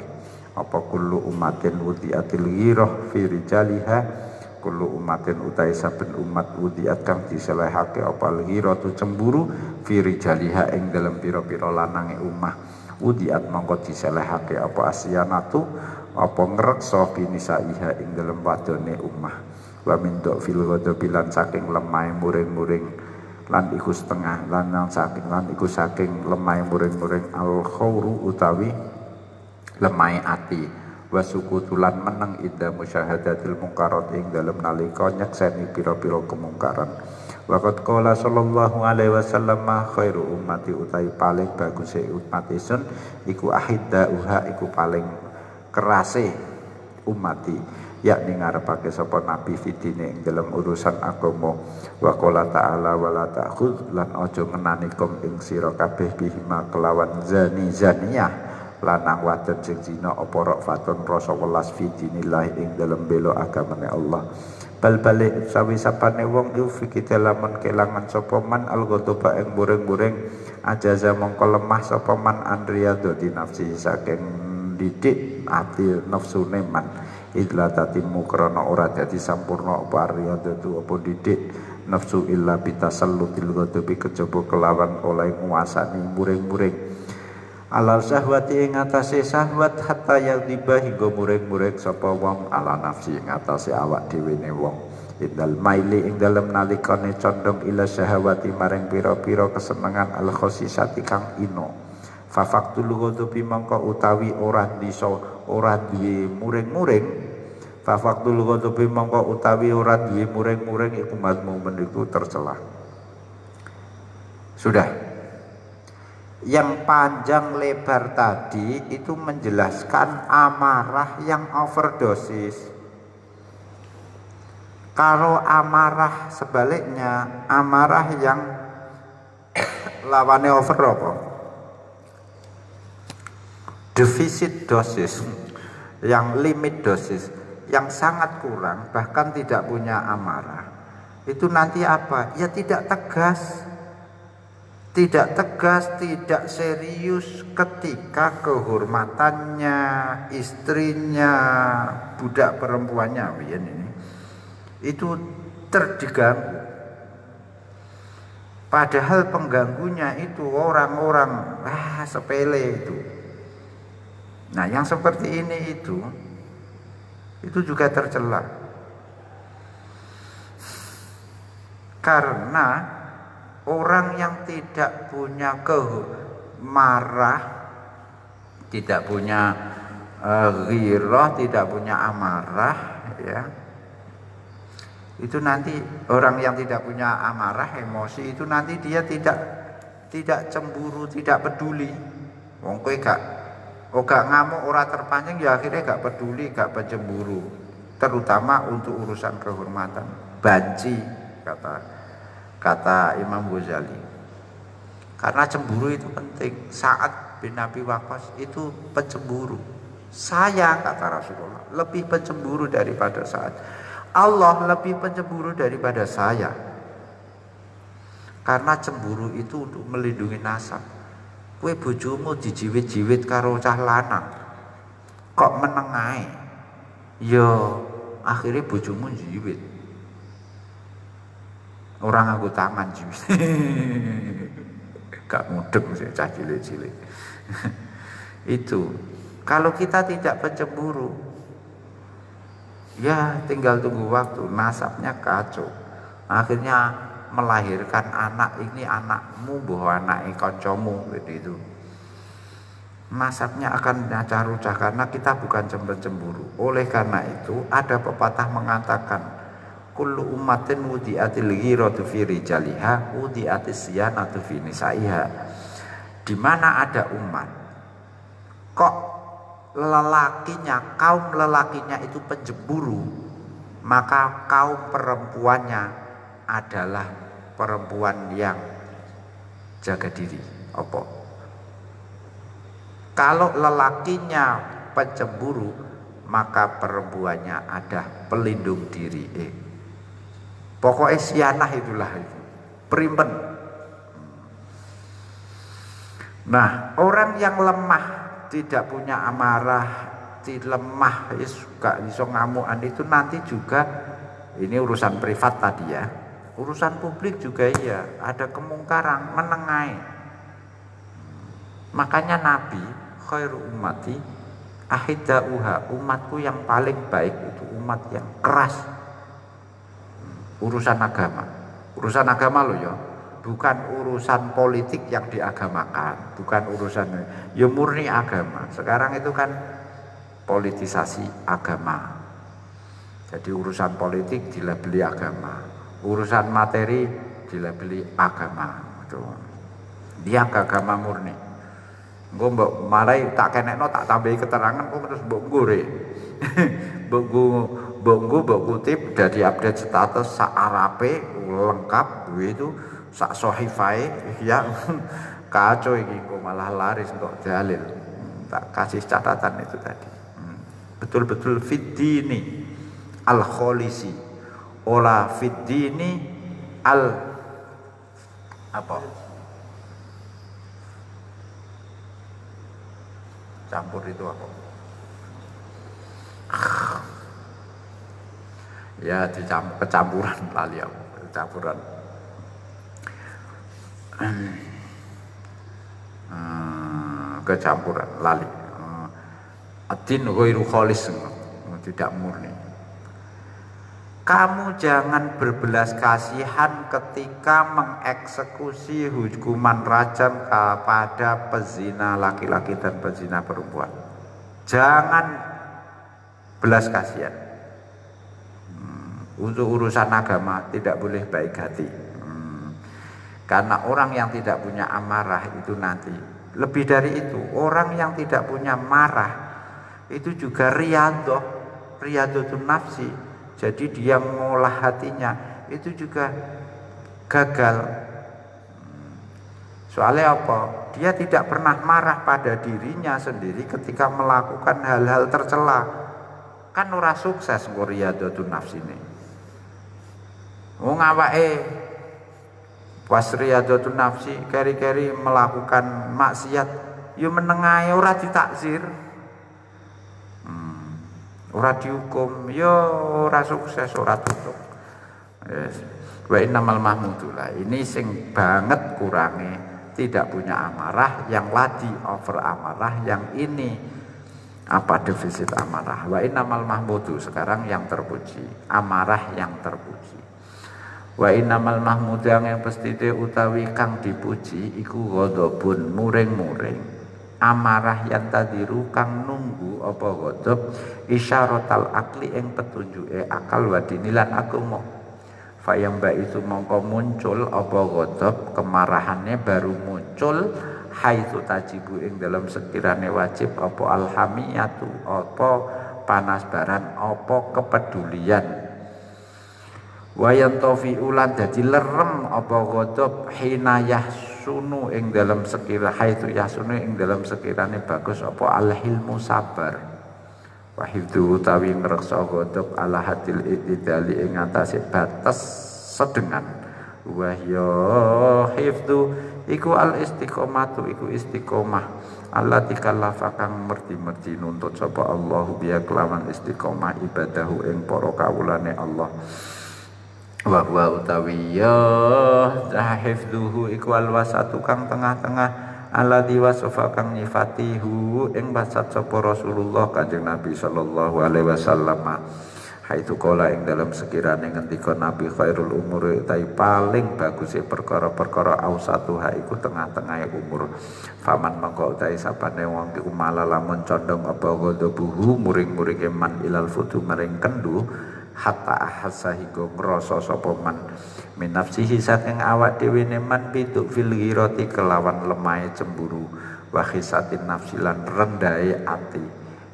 apa kullu umatin wudiatil ghirah fi rijaliha kullu umatin utai saben umat wudiat kang diselehake apa ghiratu cemburu fi rijaliha ing dalem pira-pira lanange ummah wudiat mongko diselehake apa asyanatu apa ngreksa binisaiha ing dalem wadone ummah wa min fil ghadabilan saking lemahe muring-muring lan iku setengah lan iku saking lemahe muring-muring al khawru utawi lemahe ati wa sukutulan meneng inda musyahadatil mungkarat ing dalem nalika nyekseni pira-pira kemungkaran. Waqat qala sallallahu alaihi wasallam khairu ummati utai paling baguse umat isun iku ahiddauha iku paling kerase umati yakni ngarepake sapa nabi fitine ing dalam urusan agama wa qala ta'ala wala ta'khudz lan aja ngenanikum ing sira kabeh bihima kelawan zani zaniyah lanang wadon sing zina apa ra'fatun rasa welas fi dinillah ing dalam bela agamane Allah bal balik sawi sapane wong iku fikite lamun kelangan sapa man al-ghadaba ing bureng-bureng ajaza mongko lemah sapa man andriyado di nafsi saking didik ati nafsune man idla tatimu krana ora dadi sampurna apa riyadatu apa didik nafsu illa bitasallutil ghadabi kejaba kelawan oleh nguasani muring-muring alal syahwati ing atase syahwat hatta yadhiba hingga muring-muring sapa wong ala nafsi ing atase awak dhewe ne wong indal maili ing dalem nalikane condong ila syahawati maring pira-pira kesenengan al khosisati kang ino fafaktul ghadabi mangka utawi ora duwe muring-muring fafaktul ghadabi mangka utawi ora duwe muring-muring iku mazmumun iku tercela. Sudah. Yang panjang lebar tadi itu menjelaskan amarah yang overdosis. Kalau amarah sebaliknya, amarah yang lawannya over apa? Defisit dosis, yang limit dosis, yang sangat kurang, bahkan tidak punya amarah. Itu nanti apa? Ya tidak tegas. Tidak tegas, tidak serius ketika kehormatannya, istrinya, budak perempuannya ini itu terganggu. Padahal pengganggunya itu orang-orang sepele itu. Nah, yang seperti ini itu juga tercela. Karena orang yang tidak punya marah, tidak punya ghirah, tidak punya amarah, ya. Itu nanti orang yang tidak punya amarah, emosi itu nanti dia tidak cemburu, tidak peduli. Wong kowe gak ngamuk, ora terpancing, ya akhirnya gak peduli, gak pencemburu. Terutama untuk urusan kehormatan, banci kata Imam Ghazali. Karena cemburu itu penting. Sa'ad bin Abi Waqqas itu pencemburu. Saya, kata Rasulullah, lebih pencemburu daripada Sa'ad. Allah lebih pencemburu daripada saya. Karena cemburu itu untuk melindungi nasab. Kowe bojomu dijiwit-jiwit karo cah lanang, kok menengae? Ya akhirnya bojomu jiwit. Orang aku tangan jiwit. Gak mudeng sih cah cilik-cilik. Itu kalau kita tidak pencemburu, ya tinggal tunggu waktu, nasabnya kacau. Akhirnya melahirkan anak, ini anakmu bahwa anak kancamu gitu. Nasabnya akan rucah karena kita bukan cemburu. Oleh karena itu ada pepatah mengatakan kullu ummatin wudi'atil ghiratu fi rijaliha wudi'atis siyanatu fi nisaiha. Di mana ada umat kok kaum lelakinya itu pencemburu, maka kaum perempuannya adalah perempuan yang jaga diri. Apa? Kalau lelakinya pencemburu, maka perempuannya ada pelindung diri. Pokoknya sianah itulah itu, primpen. Nah, orang yang lemah, tidak punya amarah, lemah, gak iso ngamukan, itu nanti juga, ini urusan privat tadi ya, urusan publik juga iya, ada kemungkaran, menengai. Makanya Nabi khairu ummati ahidauha, umatku yang paling baik itu umat yang keras. Urusan agama loh ya, bukan urusan politik yang diagamakan, bukan urusan ya murni agama. Sekarang itu kan politisasi agama, jadi urusan politik dilabeli agama, urusan materi dilabeli agama. Itu dia agama murni. Gue mbok marai tak kenekno tak tambahi keterangan, gue terus mbok ngure mbok kutip dari update status sak arape lengkap itu sak sohifai ya. Kacau iki, kok malah laris untuk dalil. Tak kasih catatan itu tadi. Betul-betul fiddini al kholisi, ola fiddini al apa? Campur itu apa? Ya kecampuran lali aku, kecampuran. Kecampuran lali. Uh, 'Ad-din ghairu khalis, tidak murni. Kamu jangan berbelas kasihan ketika mengeksekusi hukuman rajam kepada pezina laki-laki dan pezina perempuan. Jangan belas kasihan. Untuk urusan agama tidak boleh baik hati. Karena orang yang tidak punya amarah itu nanti. Lebih dari itu, orang yang tidak punya marah itu juga riyadhatun nafsi. Jadi dia mengolah hatinya itu juga gagal. Soalnya apa? Dia tidak pernah marah pada dirinya sendiri ketika melakukan hal-hal tercela. Kan ora sukses riyadhatun nafsi ini. Wong awake pas riyadhatun nafsi keri-keri melakukan maksiat ya menengahe ora ditakzir. Ora dihukum, ya ora sukses, ora tutup. Yes. Wa innamal mahmudullah. Ini sing banget kurangi tidak punya amarah, yang lagi over amarah, yang ini defisit amarah. Wa innamal mahmudu, sekarang yang terpuji, amarah yang terpuji. Wa innamal mahmudu yang pasti utawi kang dipuji iku ghadabun muring-muring. Amarah yang tadiru kang nunggu apa ghadab isyaratal akli ing petunjuke akal wa dinilan agama. Fayamba itu mongko muncul apa ghadab kemarahannya baru muncul haitsu tajibu ing dalam sekirane wajib apa alhamiyatu apa panasbaran apa kepedulian. Wayan tofi ulan dadi lerem apa ghadab hinayah sunu ing dalam sekira haitsu yasunu ing dalam sekirane bagus apa al-hilmu sabar. Wa hifdzu utawi ngreksa ghadab ala hadil itidali ing atase batas sedengan. Wa ya hifdzu iku al istiqomatu iku istiqomah allati kallafa kang merti-merti nuntut sapa Allah biya kelawan istiqomah ibadahu ing para kawulane Allah. Wa huwa utawi ya hifdzuhu iku alwasatu kang tengah-tengah alladzi wasafa kang nyifatihu ing wasat sapa Rasulullah Kanjeng Nabi sallallahu alaihi wasallam. Haitsu qala ing dalam sekirane ngendika Nabi khairul umuri utai paling bagusé perkara-perkara ausatuha iku tengah-tengahe umur. Faman mangko utai sapane wong iku malah lamun condong apa ghadabuhu muring-muringe man ilal futu maring kendu hatta ahassa hingga ngrasa sapa man min nafsihi saking awak dhewe ne man pitu fil ghirati kelawan lemahe cemburu wa khisatin nafsi lan rendahe ati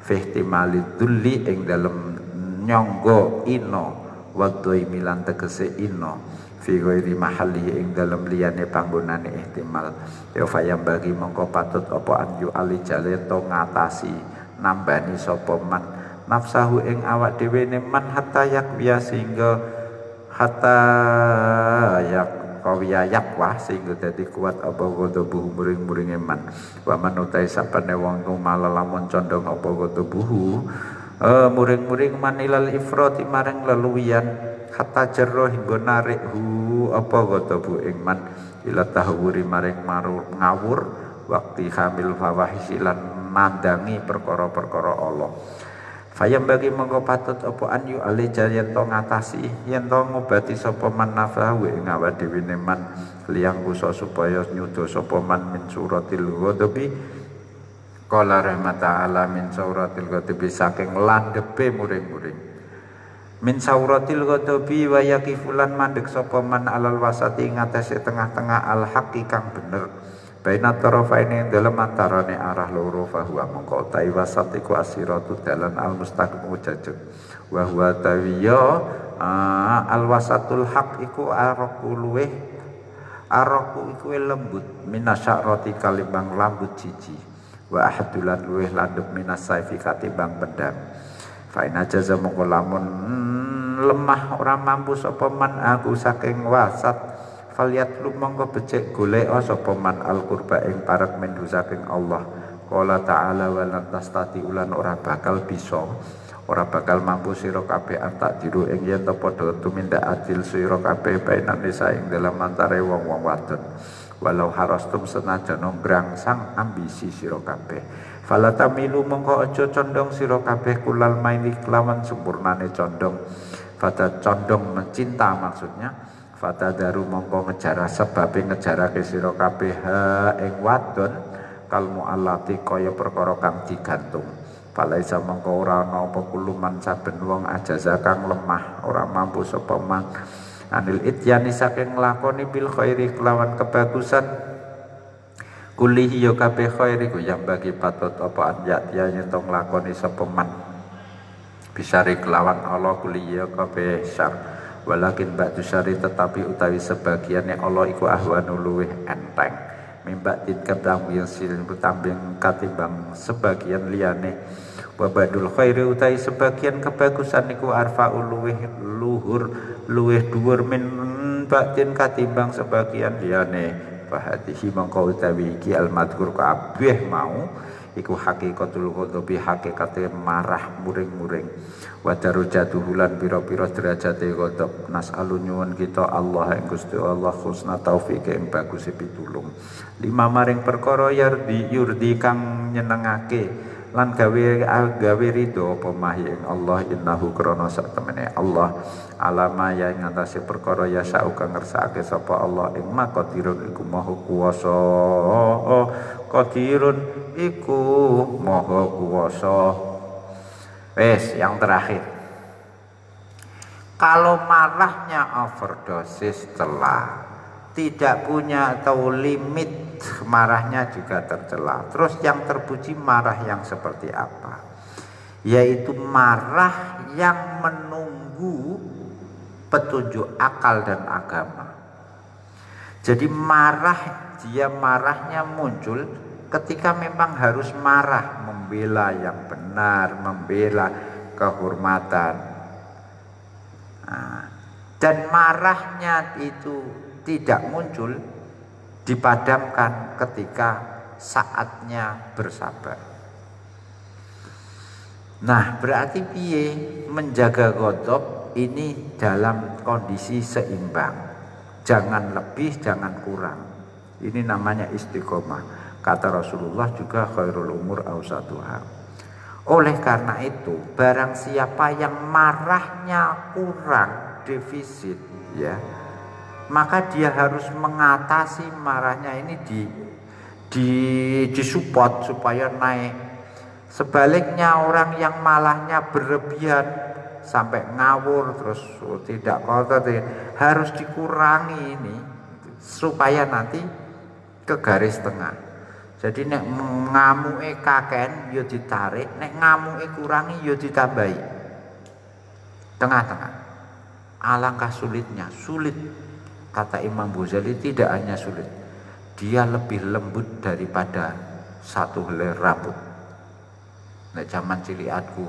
fihtimali dzulli ing dalem nyangga ino wa milan tegese ino fi ghairi mahalli ing dalem liyane panggonane ihtimal ya fayam bagi mongko patut apa anju ali jale to ngatasi nambani sapa man nafsahu ing awak dhewe ne man hatta yakwiya sehingga hatta yakwiya yakwah sehingga dadi kuat apa ghadabuhu muring-muringe man wa man utai sapane wong malah lamun condong apa ghadabuhu muring-muring man ilal ifrati maring leluwian hatta jarra hingga narik apa ghadabu ing man ila tahwuri maring ngawur waktu hamil fawahisi lan nandangi perkara-perkara Allah. Fayam bagi mongko patut apa an yu ali jayan to ngatasi yen to ngobati sapa man nafahu ing awak dhewe man liyang kusa supaya nyuda sapa man min suratil ghadabi qala rahmata min suratil ghadabi saking landepe muring-muring min suratil ghadabi wa yaqifulan mandek sapa man alal wasati ngatasi tengah-tengah al haqqi kang bener baina tarafaini dalam antarane arah loro fahuwa mongko utai wasat iku asiratu dalan al mustaqim jajeg wa huwa tawiya al wasatul haq iku araku luweh araku iku lembut minasyarati kalimbang lambut cici wa ahdulan luweh landhep minas saifi katimbang pedang fa ina jaza mongko lamun lemah ora mampu sapa man aku saking wasat faliyat lumangka becik golek sapa man al qurba ing parek minhu saking Allah. Qala ta'ala wa lan tastati ulan ora bakal bisa ora bakal mampu sira kabeh antak diru ing yen ta padha tumindak adil sira kabeh bainan nisa ing dalam antare wong-wong wadon. Walau harastum senajan ngrangsang ambisi sira kabeh. Falatamilu mongko aja condong sira kabeh kulal maili kelawan sempurnane condong fata condong mencinta maksudnya, fata daru mongko ngejara sebabe ngejarake sira kabeh ing wadon kal muallati kaya perkara kang digantung. Falaisa mongko ora ana apa kuluman saben wong ajaza kang lemah ora mampu sapa man anil ityani saking nglakoni bil khairi kelawan kebagusan kulihi ya kabeh khairi ku yang bagi patut apa anjat ya yen tong nglakoni sapa man bisa kelawan Allah kulihi ya kabeh syar walakin ba'du syari tetapi utawi sebagiane Allah iku ahwanu luweh enteng mimbak titkabang yang silin kutambing katimbang sebagian liyane wabadul khairi utai sebagian kebagusan niku arfa'u luweh luhur luweh dhuwur min batin katimbang sebagian liyane fahadihi mongko utawi iki almadhkur kabeh mau iku hakikatul ghadabi hakikate marah muring-muring wa darajatuhu lan pira-pira derajate ghadab nasalu nyuwun kita Allah ing Gusti Allah husna taufik ing bagus pitulung lima maring perkara yurdi kang nyenengake lan gawe ridho apa mahi ing Allah innahu krana sak temene Allah alama ya ing atase perkara ya sak kang ngersakake sapa Allah ing maqdirun iku maha kuwasa qadirun iku maha kuwasa. Wes yang terakhir, kalau marahnya overdosis telah tidak punya atau limit marahnya juga tercela. Terus yang terpuji marah yang seperti apa? Yaitu marah yang menunggu petunjuk akal dan agama. Jadi marahnya muncul ketika memang harus marah, membela yang benar, membela kehormatan. Dan marahnya itu tidak muncul, dipadamkan ketika saatnya bersabar. Nah, berarti piye menjaga ghadab ini dalam kondisi seimbang. Jangan lebih, jangan kurang. Ini namanya istiqomah. Kata Rasulullah juga khairul umur awsatuha. Oleh karena itu, barang siapa yang marahnya kurang, defisit, ya, maka dia harus mengatasi marahnya ini disupport supaya naik. Sebaliknya orang yang malahnya berlebihan sampai ngawur terus tidak kotor harus dikurangi ini supaya nanti ke garis tengah. Jadi nek ngamuke kaken ya ditarik, nek ngamuke kurangi ya ditambahi. Tengah-tengah. Alangkah sulitnya, sulit. Kata Imam Ghazali tidak hanya sulit, dia lebih lembut daripada satu helai rambut. Nek zaman ciliatku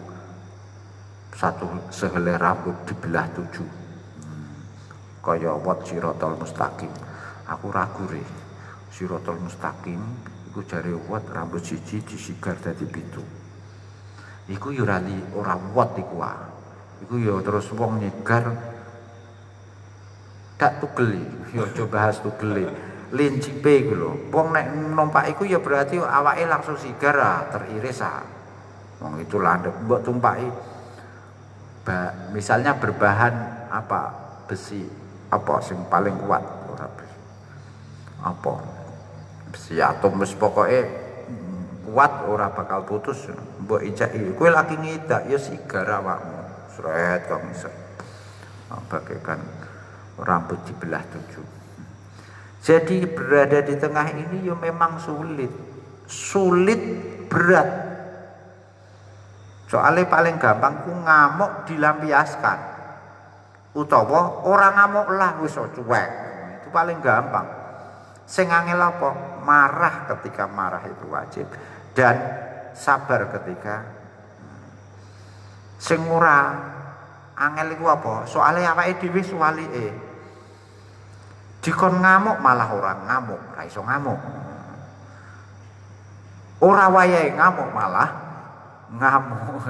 satu sehelai rambut dibelah 7. Kaya wat sirotol mustaqim. Aku ragu re. Sirotol mustaqim iku jare wat rambut siji disigar dadi 7. Iku yo ora wat iku wae. Iku yo terus wong nyegar gak tugel, yo coba bahas tugel. Lincipe iku lho. Wong nek numpak iku ya berarti awake langsung sigar teriris Wong itu landep mbok tumpaki. Misalnya berbahan apa? Besi apa sing paling kuat ora besi. Apa? Besi atom wis pokoke kuat ora bakal putus. Mbok ijaki kowe lagi ngidak ya sigar awakmu. Sret kok iso. Bagaikan rambut dibelah 7. Jadi berada di tengah ini ya memang sulit berat. Soalnya paling gampang ku ngamuk dilampiaskan, utawa orang ngamuk lah wis cuek. Itu paling gampang. Sing angel apa? Marah ketika marah itu wajib dan sabar ketika sing ora angel iku apa? Soalnya awake dhewe suwalike. Dikon ngamuk malah orang ngamuk, ora iso ngamuk. Ora wayahe ngamuk malah ngamuk.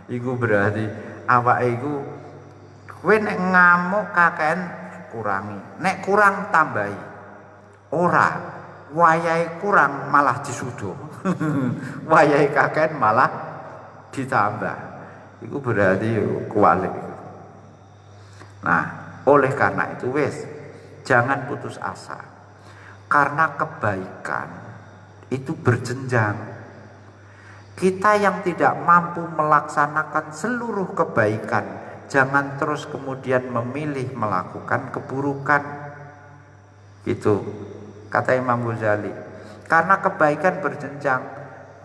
Iku berarti awake iku kowe nek ngamuk kakean kurangi, nek kurang tambahi. Ora wayahe kurang malah disuduh. Wayahe kakean malah ditambah. Iku berarti kualik. Nah, oleh karena itu jangan putus asa. Karena kebaikan itu berjenjang. Kita yang tidak mampu melaksanakan seluruh kebaikan, jangan terus kemudian memilih melakukan keburukan. Itu kata Imam Ghazali. Karena kebaikan berjenjang,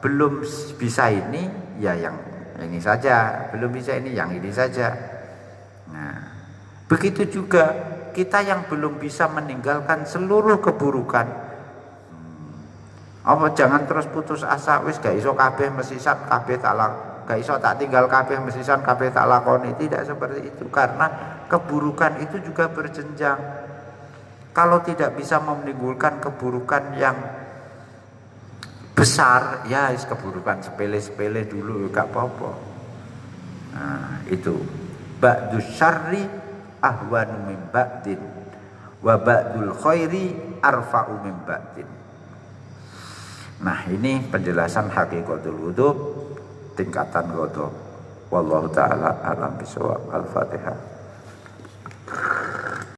belum bisa ini ya yang ini saja, belum bisa ini yang ini saja. Nah, begitu juga kita yang belum bisa meninggalkan seluruh keburukan. Apa jangan terus putus asa, wis gak iso kabeh mesisan kabeh tak gak iso tak tinggal kabeh mesisan kabeh tak lakoni. Tidak seperti itu, karena keburukan itu juga berjenjang. Kalau tidak bisa menimbulkan keburukan yang besar, ya keburukan sepele-sepele dulu gak apa-apa. Nah, itu ba'du syarri ahwanu min ba'din wa ba'dul khairi arfa'u min ba'din. Nah, ini penjelasan hakikatul wudhu tingkatan ghadab. Wallahu taala alam bisawab. Al-Fatihah.